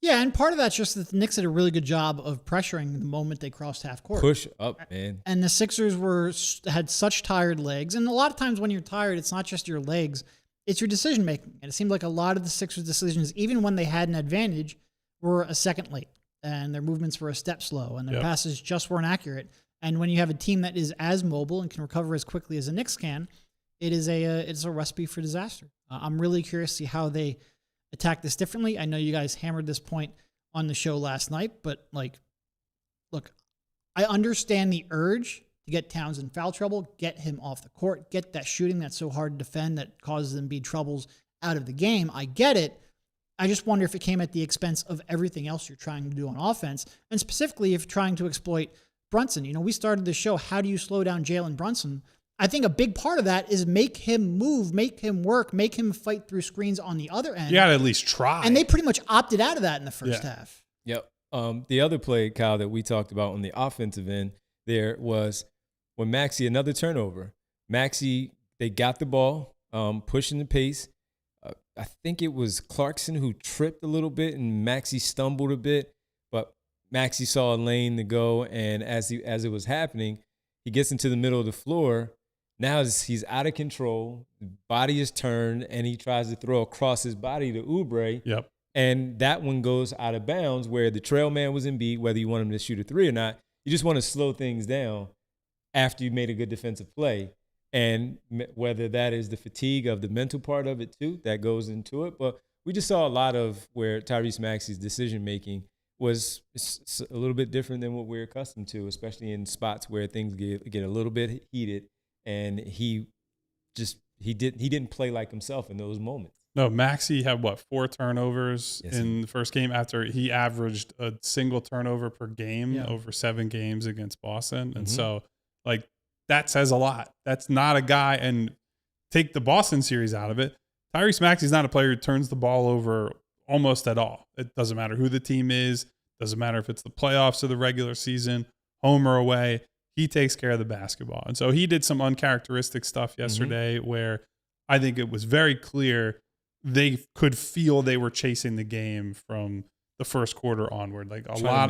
Yeah, and part of that's just that the Knicks did a really good job of pressuring the moment they crossed half court. Push up, man. And the Sixers had such tired legs. And a lot of times when you're tired, it's not just your legs, it's your decision making. And it seemed like a lot of the Sixers' decisions, even when they had an advantage, were a second late. And their movements were a step slow. And their passes just weren't accurate. And when you have a team that is as mobile and can recover as quickly as the Knicks can, it's a recipe for disaster. I'm really curious to see how they attack this differently. I know you guys hammered this point on the show last night, but look, I understand the urge to get Towns in foul trouble, get him off the court, get that shooting that's so hard to defend that causes Embiid troubles out of the game. I get it. I just wonder if it came at the expense of everything else you're trying to do on offense, and specifically if you're trying to exploit Brunson. We started the show, how do you slow down Jalen Brunson? I think a big part of that is make him move, make him work, make him fight through screens on the other end. You got to at least try. And they pretty much opted out of that in the first half. Yep. The other play, Kyle, that we talked about on the offensive end there was when Maxey, another turnover. Maxey, they got the ball, pushing the pace. I think it was Clarkson who tripped a little bit and Maxey stumbled a bit, but Maxey saw a lane to go, and as it was happening, he gets into the middle of the floor. Now he's out of control. The body is turned, and he tries to throw across his body to Oubre. Yep. And that one goes out of bounds where the trail man was Embiid, whether you want him to shoot a three or not. You just want to slow things down after you made a good defensive play. And whether that is the fatigue of the mental part of it too, that goes into it. But we just saw a lot of where Tyrese Maxey's decision-making was a little bit different than what we're accustomed to, especially in spots where things get a little bit heated. And he didn't play like himself in those moments. No, Maxey had 4 turnovers in the first game after he averaged a single turnover per game over 7 games against Boston. And so that says a lot. That's not a guy, and take the Boston series out of it. Tyrese Maxey's not a player who turns the ball over almost at all. It doesn't matter who the team is. Doesn't matter if it's the playoffs or the regular season, home or away. He takes care of the basketball. And so he did some uncharacteristic stuff yesterday where I think it was very clear they could feel they were chasing the game from the first quarter onward. Like a lot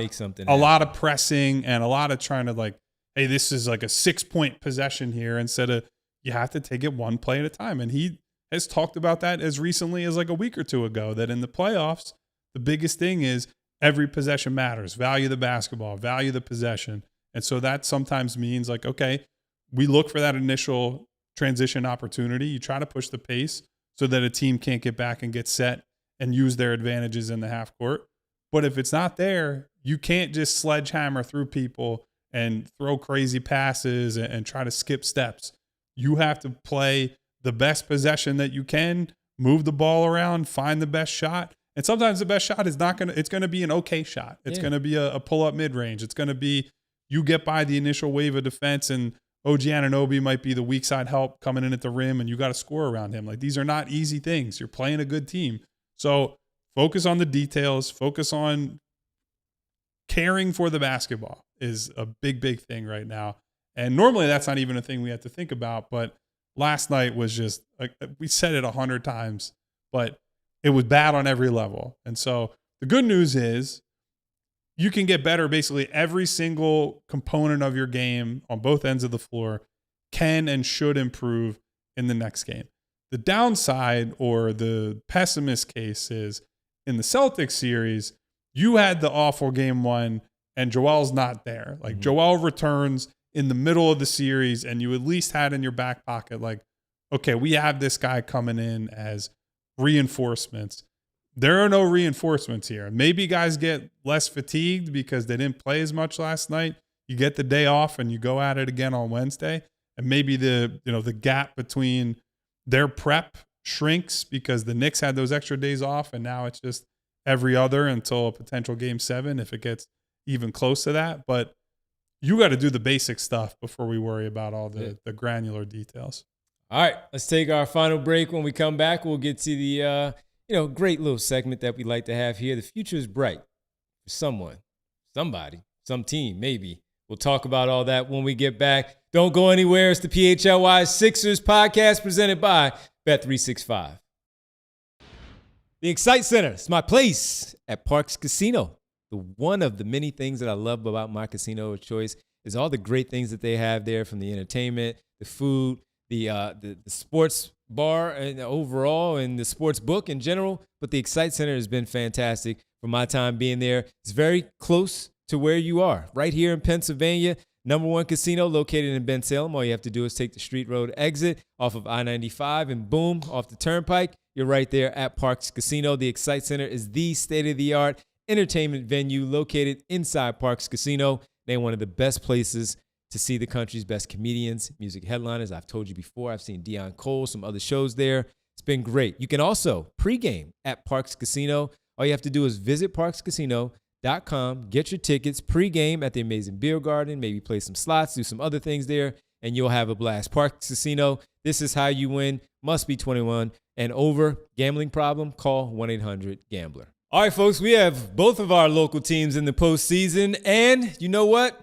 of pressing and a lot of trying to hey, this is like a 6-point possession here instead of you have to take it one play at a time. And he has talked about that as recently as a week or two ago, that in the playoffs, the biggest thing is every possession matters. Value the basketball, value the possession. And so that sometimes means okay, we look for that initial transition opportunity. You try to push the pace so that a team can't get back and get set and use their advantages in the half court. But if it's not there, you can't just sledgehammer through people and throw crazy passes and try to skip steps. You have to play the best possession that you can, move the ball around, find the best shot. And sometimes the best shot is it's going to be an okay shot. It's going to be a pull-up mid-range. It's going to be you get by the initial wave of defense, and OG Anunoby might be the weak side help coming in at the rim, and you got to score around him. These are not easy things. You're playing a good team. So focus on the details. Focus on caring for the basketball is a big, big thing right now. And normally that's not even a thing we have to think about, but last night was just, we said it 100 times, but it was bad on every level. And so the good news is you can get better. Basically every single component of your game on both ends of the floor can and should improve in the next game. The downside, or the pessimist case, is in the Celtics series, you had the awful game 1 and Joel's not there. Joel returns in the middle of the series, and you at least had in your back pocket, okay, we have this guy coming in as reinforcements. There are no reinforcements here. Maybe guys get less fatigued because they didn't play as much last night. You get the day off and you go at it again on Wednesday. And maybe the gap between their prep shrinks because the Knicks had those extra days off, and now it's just every other until a potential game 7 if it gets even close to that. But you got to do the basic stuff before we worry about all the granular details. All right, let's take our final break. When we come back, we'll get to the great little segment that we like to have here. The future is bright for someone, somebody, some team, maybe. We'll talk about all that when we get back. Don't go anywhere. It's the PHLY Sixers podcast presented by Bet365. The Excite Center is my place at Parks Casino. One of the many things that I love about my casino of choice is all the great things that they have there, from the entertainment, the food, the sports bar and overall, and the sports book in general. But the Excite Center has been fantastic for my time being there. It's very close to where you are, right here in Pennsylvania. #1 casino located in Ben Salem. All you have to do is take the Street Road exit off of I-95 and boom, off the turnpike. You're right there at Parks Casino. The Excite Center is the state-of-the-art entertainment venue located inside Parks Casino. They're one of the best places to see the country's best comedians, music headliners. I've told you before, I've seen Deion Cole, some other shows there. It's been great. You can also pregame at Parks Casino. All you have to do is visit parkscasino.com, get your tickets, pregame at the Amazing Beer Garden, maybe play some slots, do some other things there, and you'll have a blast. Parks Casino, this is how you win. Must be 21 and over. Gambling problem? Call 1-800-GAMBLER. All right, folks, we have both of our local teams in the postseason, and you know what?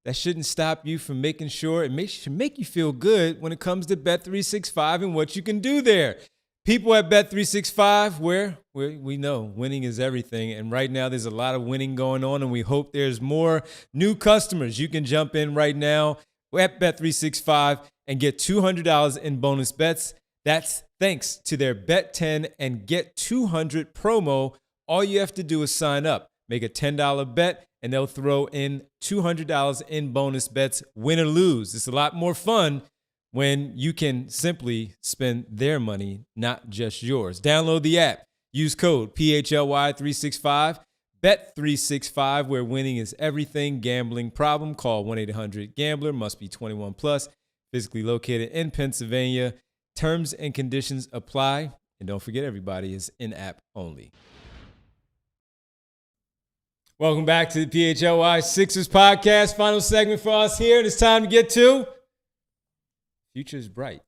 That shouldn't stop you from making sure it should make you feel good when it comes to Bet365 and what you can do there. People at Bet365, where we know winning is everything, and right now there's a lot of winning going on, and we hope there's more new customers. You can jump in right now at Bet365 and get $200 in bonus bets. That's thanks to their Bet 10 and Get 200 promo. All you have to do is sign up, make a $10 bet, and they'll throw in $200 in bonus bets, win or lose. It's a lot more fun when you can simply spend their money, not just yours. Download the app. Use code PHLY365, Bet365, where winning is everything. Gambling problem? Call 1-800-GAMBLER. Must be 21 plus. Physically located in Pennsylvania. Terms and conditions apply. And don't forget, everybody is in-app only. Welcome back to the PHLY Sixers podcast. Final segment for us here. And it's time to get to Future is Bright,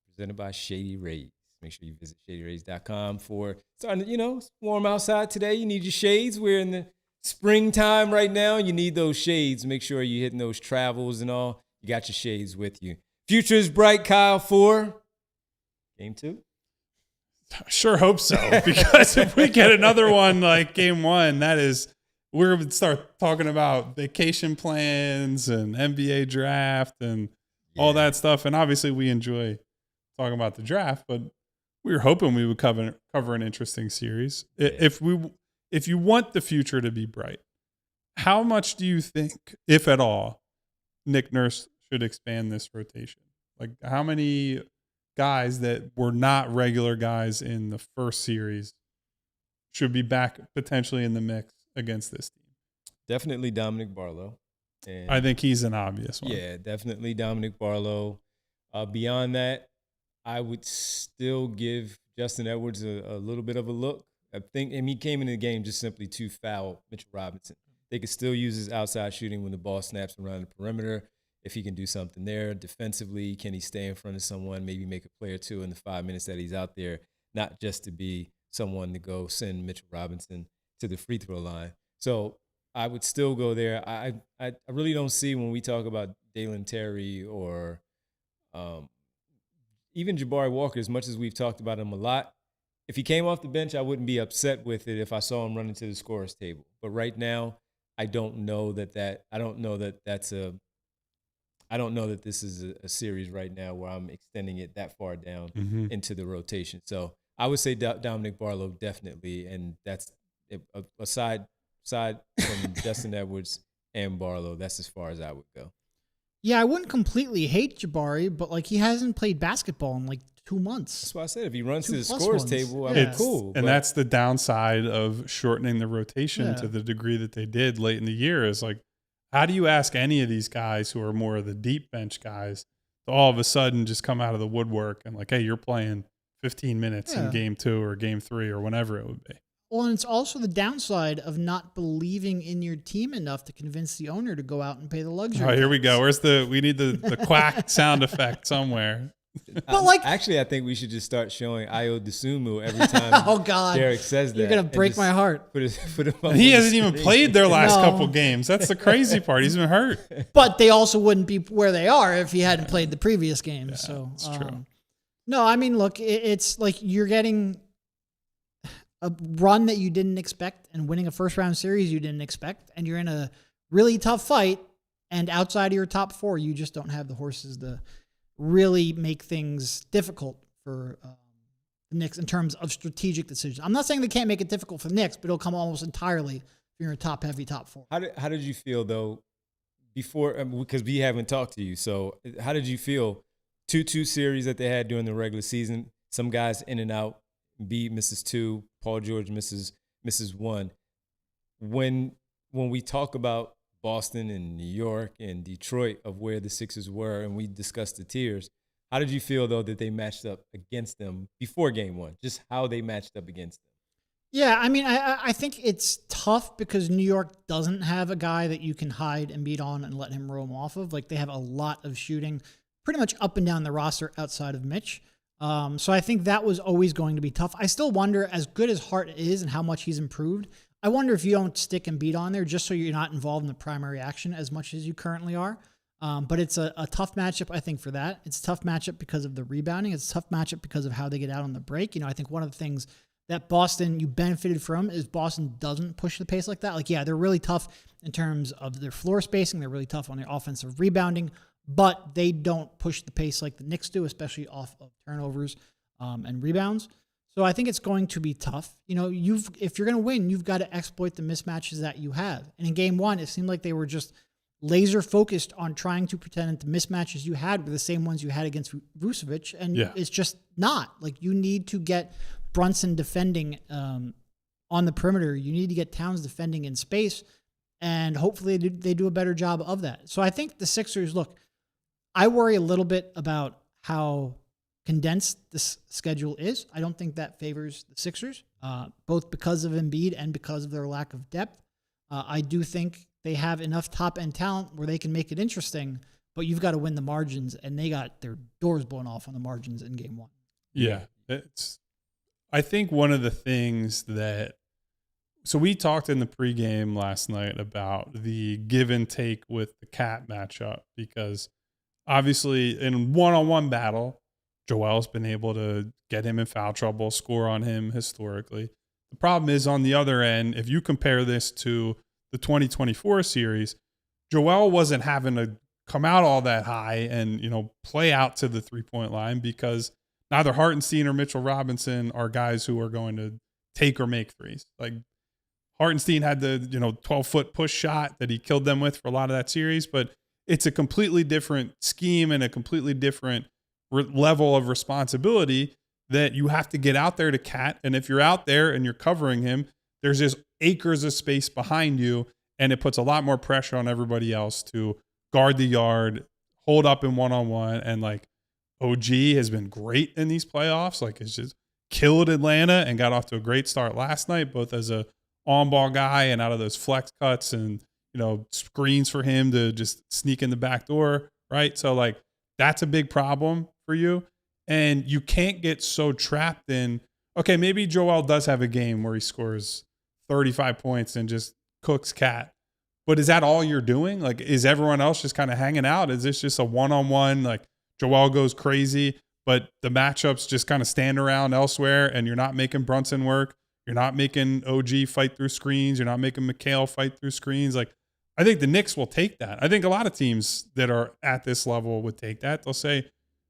presented by Shady Rays. Make sure you visit shadyrays.com for starting to, it's warm outside today. You need your shades. We're in the springtime right now. You need those shades. Make sure you're hitting those travels and all. You got your shades with you. Future is Bright, Kyle, for Game 2. I sure hope so, because if we get another one like Game 1, we're going to start talking about vacation plans and NBA draft and all that stuff. And obviously we enjoy talking about the draft, but we were hoping we would cover an interesting series. Yeah. If you want the future to be bright, how much do you think, if at all, Nick Nurse should expand this rotation? Like, how many guys that were not regular guys in the first series should be back potentially in the mix against this team? Definitely Dominic Barlow. And I think he's an obvious one. Yeah, definitely Dominic Barlow. Beyond that, I would still give Justin Edwards a little bit of a look. I think he came into the game just simply to foul Mitchell Robinson. They could still use his outside shooting when the ball snaps around the perimeter. If he can do something there defensively, can he stay in front of someone, maybe make a play or two in the 5 minutes that he's out there, not just to be someone to go send Mitchell Robinson to the free throw line. So I would still go there. I really don't see, when we talk about Dalen Terry or even Jabari Walker, as much as we've talked about him a lot, if he came off the bench, I wouldn't be upset with it if I saw him running to the scorer's table. But right now, I don't know that this is a series right now where I'm extending it that far down into the rotation. So I would say Dominic Barlow definitely, and that's aside from Justin Edwards and Barlow, that's as far as I would go. Yeah, I wouldn't completely hate Jabari, but he hasn't played basketball in 2 months. That's why I said if he runs to the scorer's table, I mean, cool. And that's the downside of shortening the rotation to the degree that they did late in the year, is how do you ask any of these guys who are more of the deep bench guys to all of a sudden just come out of the woodwork and hey, you're playing 15 minutes in Game 2 or Game 3 or whenever it would be? Well, and it's also the downside of not believing in your team enough to convince the owner to go out and pay the luxury. Oh, here we go. tax. We need the quack sound effect somewhere. But like, Actually, I think we should just start showing Ayo Desumu every time oh God, Derek says that. you're gonna and break just my heart. Put him up He on hasn't the even screen. played their last No. couple games. That's the crazy part. He's been hurt. But they also wouldn't be where they are if he hadn't played the previous games. So it's true. No, I mean, look, it's like you're getting a run that you didn't expect and winning a first round series you didn't expect, and you're in a really tough fight. And outside of your top four, you just don't have the horses to really make things difficult for the Knicks in terms of strategic decisions. I'm not saying they can't make it difficult for the Knicks, but it'll come almost entirely if you're a top heavy top four. How did you feel though before? Because we haven't talked to you, so how did you feel? 2-2 series that they had during the regular season. Some guys in and out. Embiid misses 2. Paul George misses 1. When we talk about Boston and New York and Detroit of where the Sixers were, and we discussed the tiers, how did you feel though that they matched up against them before Game 1? Just how they matched up against them. Yeah, I mean, I think it's tough because New York doesn't have a guy that you can hide Embiid on and let him roam off of. Like, they have a lot of shooting pretty much up and down the roster outside of Mitch. So I think that was always going to be tough. I still wonder, as good as Hart is and how much he's improved, I wonder if you don't stick Embiid on there just so you're not involved in the primary action as much as you currently are. But it's a tough matchup, I think, for that. It's a tough matchup because of the rebounding. It's a tough matchup because of how they get out on the break. You know, I think one of the things that Boston, you benefited from is Boston doesn't push the pace like that. Like, yeah, they're really tough in terms of their floor spacing. They're really tough on their offensive rebounding, but they don't push the pace like the Knicks do, especially off of turnovers and rebounds. So I think it's going to be tough. You know, if you're going to win, you've got to exploit the mismatches that you have. And in Game 1, it seemed like they were just laser focused on trying to pretend that the mismatches you had were the same ones you had against Vucevic, and it's just not. Like, you need to get Brunson defending on the perimeter. You need to get Towns defending in space, and hopefully they do a better job of that. So I think the Sixers, look, I worry a little bit about how condensed this schedule is. I don't think that favors the Sixers, both because of Embiid and because of their lack of depth. I do think they have enough top-end talent where they can make it interesting, but you've got to win the margins, and they got their doors blown off on the margins in Game 1. Yeah. I think one of the things so we talked in the pregame last night about the give and take with the Cat matchup, because obviously in one-on-one battle, Joel's been able to get him in foul trouble, score on him historically. The problem is on the other end, if you compare this to the 2024 series, Joel wasn't having to come out all that high and, play out to the 3-point line because neither Hartenstein or Mitchell Robinson are guys who are going to take or make threes. Like, Hartenstein had the, 12-foot push shot that he killed them with for a lot of that series, but it's a completely different scheme and a completely different level of responsibility that you have to get out there to Cat. And if you're out there and you're covering him, there's just acres of space behind you, and it puts a lot more pressure on everybody else to guard the yard, hold up in one-on-one. And like, OG has been great in these playoffs. Like, it's just killed Atlanta and got off to a great start last night, both as a on-ball guy and out of those flex cuts and, screens for him to just sneak in the back door, right? So, like, that's a big problem for you. And you can't get so trapped in, okay, maybe Joel does have a game where he scores 35 points and just cooks Cat. But is that all you're doing? Like, is everyone else just kind of hanging out? Is this just a one-on-one, like Joel goes crazy, but the matchups just kind of stand around elsewhere and you're not making Brunson work? You're not making OG fight through screens. You're not making McHale fight through screens. Like, I think the Knicks will take that. I think a lot of teams that are at this level would take that. They'll say,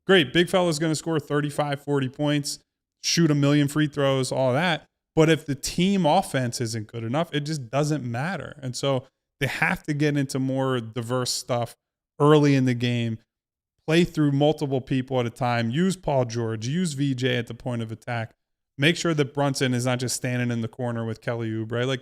great, big fella's going to score 35, 40 points, shoot a million free throws, all that. But if the team offense isn't good enough, it just doesn't matter. And so they have to get into more diverse stuff early in the game, play through multiple people at a time, use Paul George, use VJ at the point of attack, make sure that Brunson is not just standing in the corner with Kelly Oubre. Like,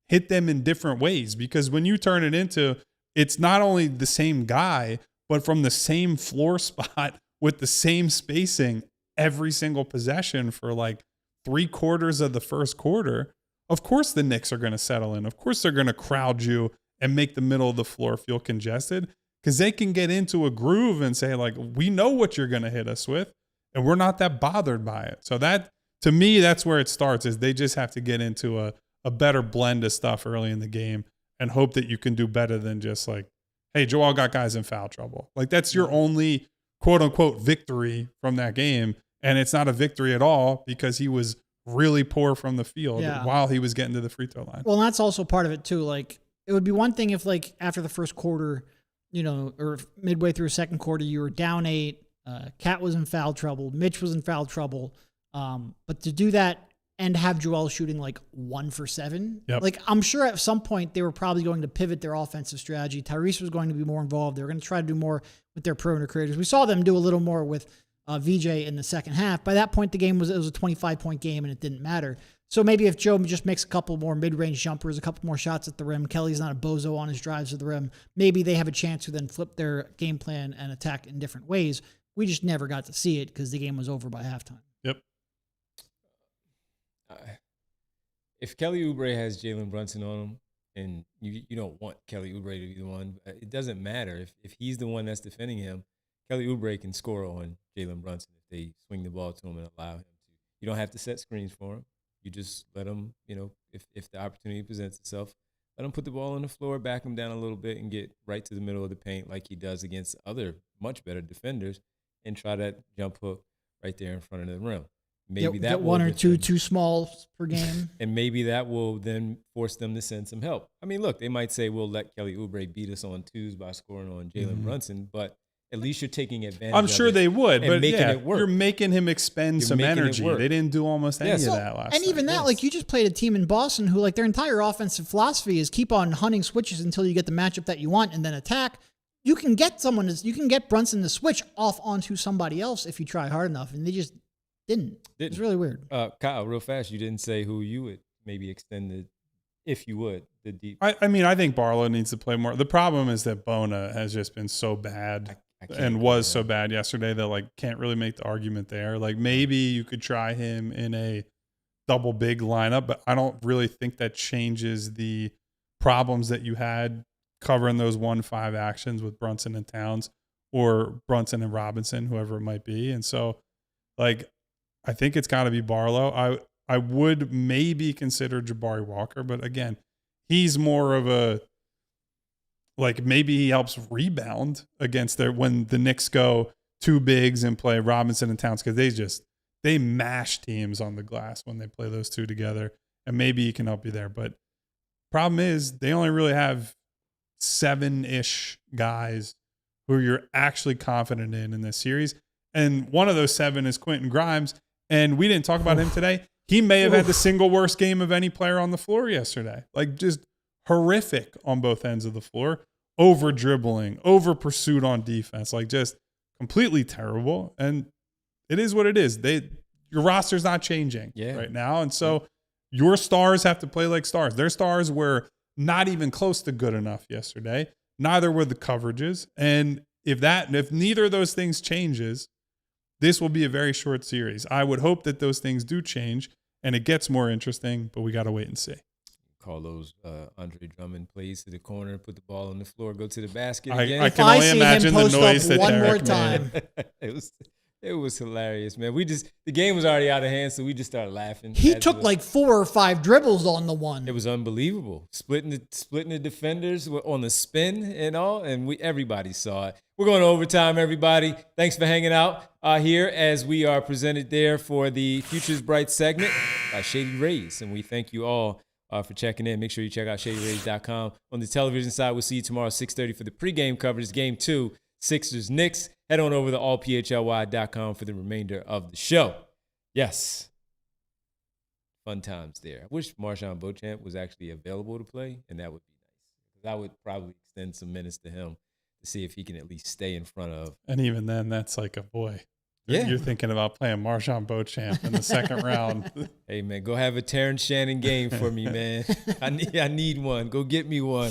hit them in different ways, because when you turn it into, it's not only the same guy, but from the same floor spot with the same spacing every single possession for like 3/4 of the first quarter. of course the Knicks are going to settle in. Of course they're going to crowd you and make the middle of the floor feel congested because they can get into a groove and say, like, we know what you're going to hit us with, and we're not that bothered by it. So that, to me, that's where it starts, is they just have to get into a better blend of stuff early in the game and hope that you can do better than just like, hey, Joel got guys in foul trouble. Like, that's your only quote-unquote victory from that game, and it's not a victory at all because he was really poor from the field while he was getting to the free throw line. Well, that's also part of it too. Like, it would be one thing if, like, after the first quarter, or midway through second quarter, you were down 8, Cat was in foul trouble, Mitch was in foul trouble, but to do that and have Joel shooting like 1 for 7, like, I'm sure at some point they were probably going to pivot their offensive strategy. Tyrese was going to be more involved. They were going to try to do more with their perimeter creators. We saw them do a little more with VJ in the second half. By that point, it was a 25-point game and it didn't matter. So maybe if Joe just makes a couple more mid-range jumpers, a couple more shots at the rim, Kelly's not a bozo on his drives to the rim, maybe they have a chance to then flip their game plan and attack in different ways. We just never got to see it because the game was over by halftime. Yep. If Kelly Oubre has Jalen Brunson on him, and you don't want Kelly Oubre to be the one, it doesn't matter. If he's the one that's defending him, Kelly Oubre can score on Jalen Brunson if they swing the ball to him and allow him to. You don't have to set screens for him. You just let him, if the opportunity presents itself, let him put the ball on the floor, back him down a little bit, and get right to the middle of the paint like he does against other much better defenders, and try that jump hook right there in front of the rim. Maybe get one or two too small per game. And maybe that will then force them to send some help. I mean, look, they might say, we'll let Kelly Oubre beat us on twos by scoring on Jalen Brunson, but at least you're taking advantage I'm sure they would, but making it work. You're making him expend some energy. They didn't do almost any of that last And even night. that, like, you just played a team in Boston who, like, their entire offensive philosophy is keep on hunting switches until you get the matchup that you want and then attack. You can get Brunson to switch off onto somebody else if you try hard enough, and they just didn't. It's really weird. Kyle, real fast, you didn't say who you would maybe extend if you would, the deep. I mean, I think Barlow needs to play more. The problem is that Bona has just been so bad and was so bad yesterday that, like, can't really make the argument there. Like, maybe you could try him in a double big lineup, but I don't really think that changes the problems that you had covering those 1-5 actions with Brunson and Towns, or Brunson and Robinson, whoever it might be. And so, like, I think it's got to be Barlow. I would maybe consider Jabari Walker, but again, he's more of a, like, maybe he helps rebound against when the Knicks go 2 bigs and play Robinson and Towns, because they mash teams on the glass when they play those two together, and maybe he can help you there. But problem is they only really have 7-ish guys who you're actually confident in this series. And one of those 7 is Quentin Grimes. And we didn't talk about him today. He may have had the single worst game of any player on the floor yesterday. Like, just horrific on both ends of the floor. Over dribbling, over pursuit on defense. Like, just completely terrible. And it is what it is. Your roster's not changing right now. And so your stars have to play like stars. Their stars were not even close to good enough yesterday. Neither were the coverages. And if neither of those things changes, this will be a very short series. I would hope that those things do change and it gets more interesting, but we got to wait and see. Call those Andre Drummond plays to the corner, put the ball on the floor, go to the basket again. I can only imagine the noise that Derek made. It was hilarious, man. The game was already out of hand, so we just started laughing. He took like 4 or 5 dribbles on the one. It was unbelievable. Splitting the defenders on the spin and all, and everybody saw it. We're going to overtime, everybody. Thanks for hanging out here as we are presented there for the Futures Bright segment by Shady Rays, and we thank you all for checking in. Make sure you check out ShadyRays.com. On the television side, we'll see you tomorrow at 6:30 for the pregame coverage. Game 2, Sixers Knicks. Head on over to allphly.com for the remainder of the show. Yes. Fun times there. I wish Marshawn Beauchamp was actually available to play, and that would be nice. That would probably extend some minutes to him to see if he can at least stay in front of. And even then, that's like a boy. Yeah. You're thinking about playing Marshawn Beauchamp in the second round. Hey, man, go have a Terrence Shannon game for me, man. I need one. Go get me one.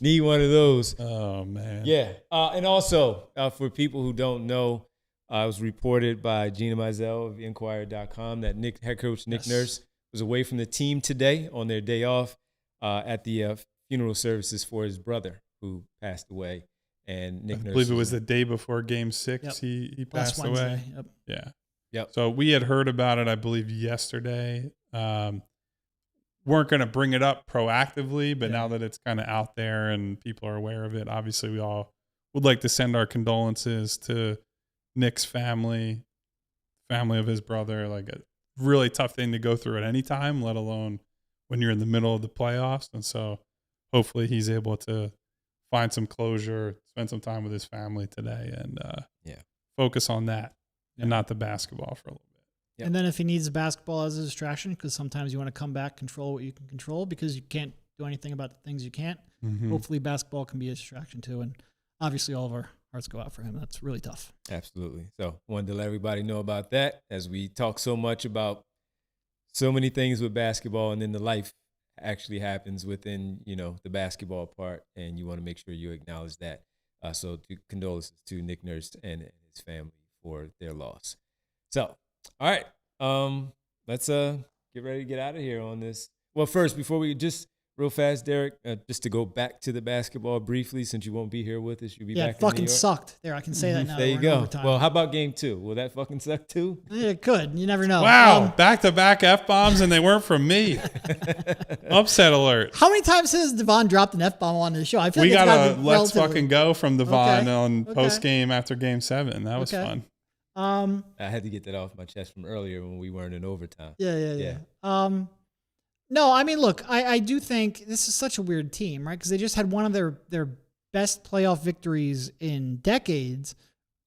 Need one of those. Oh, man. Yeah. And also, for people who don't know, it was reported by Gina Mizell of Inquirer.com that head coach Nick Nurse was away from the team today on their day off at the funeral services for his brother who passed away. And Nick Nurse, I believe it was the day before Game 6. Yep. He Last passed Wednesday. away. Yep. Yeah. Yep. So we had heard about it, I believe, yesterday. Weren't going to bring it up proactively, but now that it's kind of out there and people are aware of it, obviously we all would like to send our condolences to Nick's family of his brother. Like a really tough thing to go through at any time, let alone when you're in the middle of the playoffs. And so hopefully he's able to find some closure, spend some time with his family today, and focus on that and not the basketball for a little bit. Yep. And then if he needs the basketball as a distraction, because sometimes you want to come back, control what you can control because you can't do anything about the things you can't. Mm-hmm. Hopefully basketball can be a distraction too. And obviously all of our hearts go out for him. That's really tough. Absolutely. So wanted to let everybody know about that as we talk so much about so many things with basketball, and then the life actually happens within, the basketball part, and you want to make sure you acknowledge that. So condolences to Nick Nurse and his family for their loss. So, all right, let's get ready to get out of here on this. Well, first, before we just real fast, Derek, just to go back to the basketball briefly, since you won't be here with us, you'll be back in New York. Yeah, it fucking sucked. There, I can say that now. There you go. Well, how about game 2? Will that fucking suck too? Yeah, it could. You never know. Wow, back-to-back F-bombs, and they weren't from me. Upset alert. How many times has Devon dropped an F-bomb on the show? I feel We like got a let's fucking go from Devon on Okay. post-game after Game 7. That was fun. I had to get that off my chest from earlier when we weren't in overtime. Yeah. No, I mean, look, I do think this is such a weird team, right? Because they just had one of their best playoff victories in decades,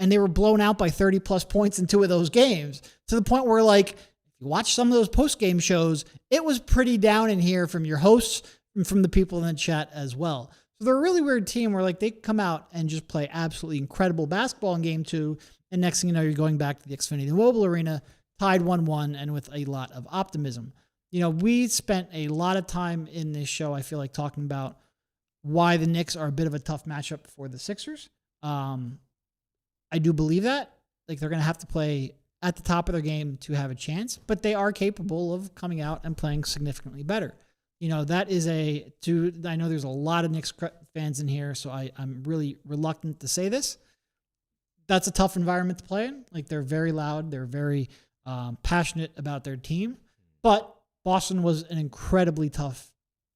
and they were blown out by 30-plus points in 2 of those games, to the point where, like, if you watch some of those post-game shows, it was pretty down in here from your hosts and from the people in the chat as well. So they're a really weird team where, like, they come out and just play absolutely incredible basketball in Game 2, and next thing you know, you're going back to the Xfinity Mobile Arena, tied 1-1, and with a lot of optimism. We spent a lot of time in this show, I feel like, talking about why the Knicks are a bit of a tough matchup for the Sixers. I do believe that. Like, they're going to have to play at the top of their game to have a chance, but they are capable of coming out and playing significantly better. That is I know there's a lot of Knicks fans in here, so I'm really reluctant to say this. That's a tough environment to play in. Like, they're very loud. They're very passionate about their team, but Boston was an incredibly tough,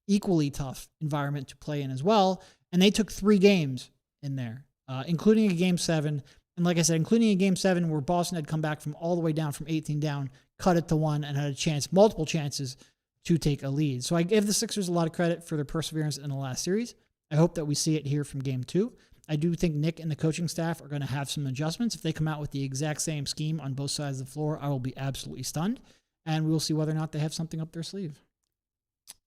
equally tough environment to play in as well. And they took 3 games in there, including a Game 7. And like I said, including a Game 7 where Boston had come back from all the way down from 18 down, cut it to 1, and had a chance, multiple chances to take a lead. So I give the Sixers a lot of credit for their perseverance in the last series. I hope that we see it here from Game 2. I do think Nick and the coaching staff are going to have some adjustments. If they come out with the exact same scheme on both sides of the floor, I will be absolutely stunned. And we'll see whether or not they have something up their sleeve.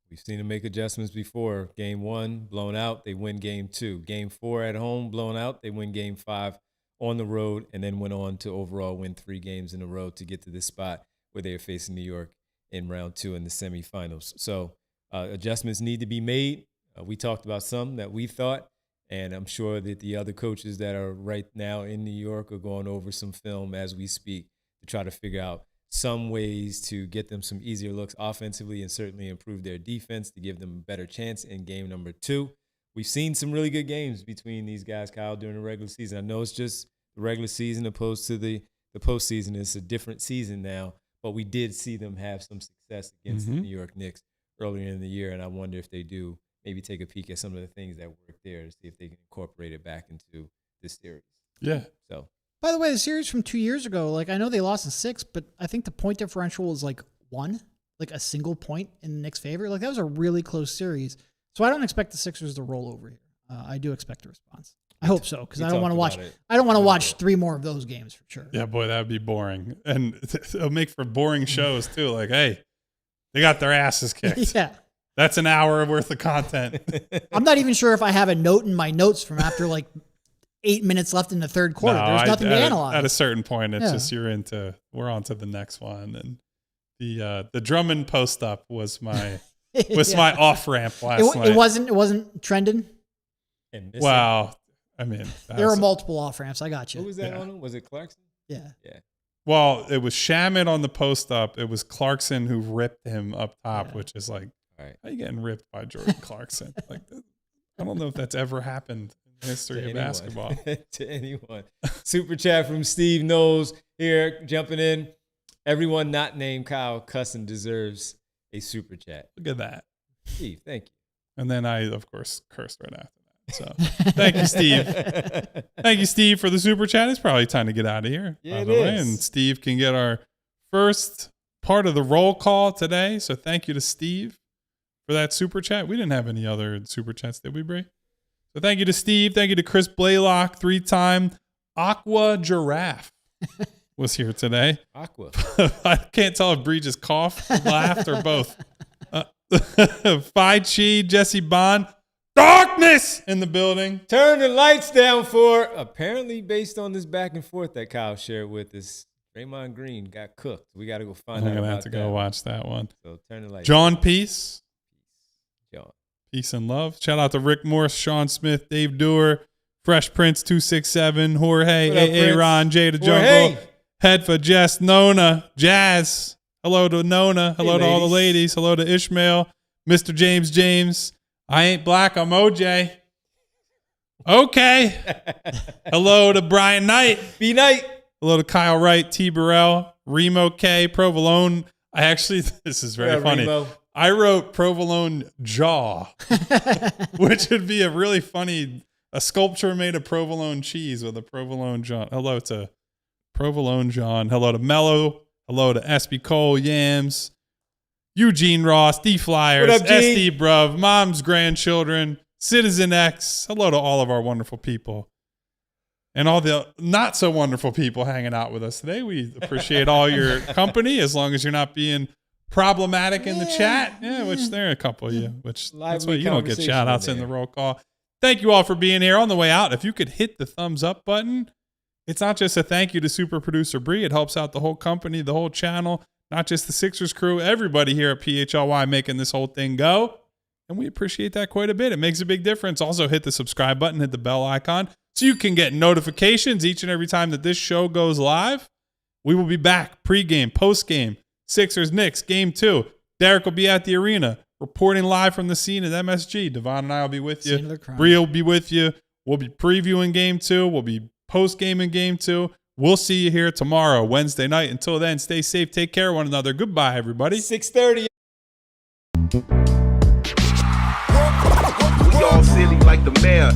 We've seen them make adjustments before. Game 1, blown out, they win Game 2. Game 4 at home, blown out, they win Game 5 on the road, and then went on to overall win 3 games in a row to get to this spot where they are facing New York in round 2 in the semifinals. So adjustments need to be made. We talked about some that we thought, and I'm sure that the other coaches that are right now in New York are going over some film as we speak to try to figure out some ways to get them some easier looks offensively and certainly improve their defense to give them a better chance in game number 2. We've seen some really good games between these guys, Kyle, during the regular season. I know it's just the regular season opposed to the postseason. It's a different season now, but we did see them have some success against the New York Knicks earlier in the year, and I wonder if they do maybe take a peek at some of the things that work there to see if they can incorporate it back into this series. Yeah. So. By the way, the series from 2 years ago, like, I know they lost in 6, but I think the point differential was like 1, like a single point in the Knicks' favor. Like, that was a really close series. So I don't expect the Sixers to roll over here. I do expect a response. I hope so, because I don't want to watch. I don't want to watch 3 more of those games for sure. Yeah, boy, that would be boring, and it'll make for boring shows too. Like, hey, they got their asses kicked. Yeah, that's an hour worth of content. I'm not even sure if I have a note in my notes from after like 8 minutes left in the third quarter. No, There's nothing to analyze. At a certain point, it's just we're on to the next one. And the Drummond post up was my my off ramp last night. It wasn't trending. Wow. I mean, there were multiple off ramps. I got you. Who was that on him? Was it Clarkson? Yeah. Yeah. Well, it was Shamet on the post up. It was Clarkson who ripped him up top, which is like, Right. how you getting ripped by Jordan Clarkson? Like, I don't know if that's ever happened in the history of basketball. To anyone. Super chat from Steve Knowles here, jumping in. Everyone not named Kyle Cusson deserves a super chat. Look at that. Steve, thank you. And then I, of course, cursed right after that. So thank you, Steve. Thank you, Steve, for the super chat. It's probably time to get out of here. Yeah, by the way. And Steve can get our first part of the roll call today. So thank you to Steve for that super chat. We didn't have any other super chats, did we, Bree? So thank you to Steve. Thank you to Chris Blaylock, 3-time Aqua Giraffe was here today. Aqua. I can't tell if Bree just coughed, laughed, or both. Phi Chi, Jesse Bond, darkness in the building. Turn the lights down for, apparently based on this back and forth that Kyle shared with us, Draymond Green got cooked. We got to go find out. I'm going to have about to go that. watch that one. So turn the lights John Peace. John. Peace and love. Shout out to Rick Morse, Sean Smith, Dave Dewar, Fresh Prince 267, Jorge, What up, AA Prince? Ron, Jay the Jungle, Jorge. Head for Jess, Nona, Jazz. Hello to Nona. Hello to all the ladies. Hello to Ishmael, Mr. James. I ain't black, I'm OJ. Okay. Hello to Brian Knight. B Knight. Hello to Kyle Wright, T. Burrell, Remo K, Provolone. This is very funny. Remo. I wrote Provolone Jaw, which would be a really funny, a sculpture made of provolone cheese with a provolone jaw. Hello to Provolone John. Hello to Mello. Hello to SB Cole, Yams, Eugene Ross, D Flyers, What up, Gene? SD Bruv, Mom's Grandchildren, Citizen X. Hello to all of our wonderful people. And all the not so wonderful people hanging out with us today. We appreciate all your company as long as you're not being problematic in the chat. Yeah, which there are a couple of you, which that's why you don't get shout outs in the roll call. Thank you all for being here. On the way out, if you could hit the thumbs up button, it's not just a thank you to super producer Bree. It helps out the whole company, the whole channel, not just the Sixers crew, everybody here at PHLY making this whole thing go. And we appreciate that quite a bit. It makes a big difference. Also hit the subscribe button, hit the bell icon so you can get notifications each and every time that this show goes live. We will be back pregame, postgame, Sixers, Knicks, Game 2. Derek will be at the arena, reporting live from the scene at MSG. Devon and I will be with you. Bree will be with you. We'll be previewing Game 2. We'll be post-game in Game 2. We'll see you here tomorrow, Wednesday night. Until then, stay safe. Take care of one another. Goodbye, everybody. 6:30. We all silly like the mayor.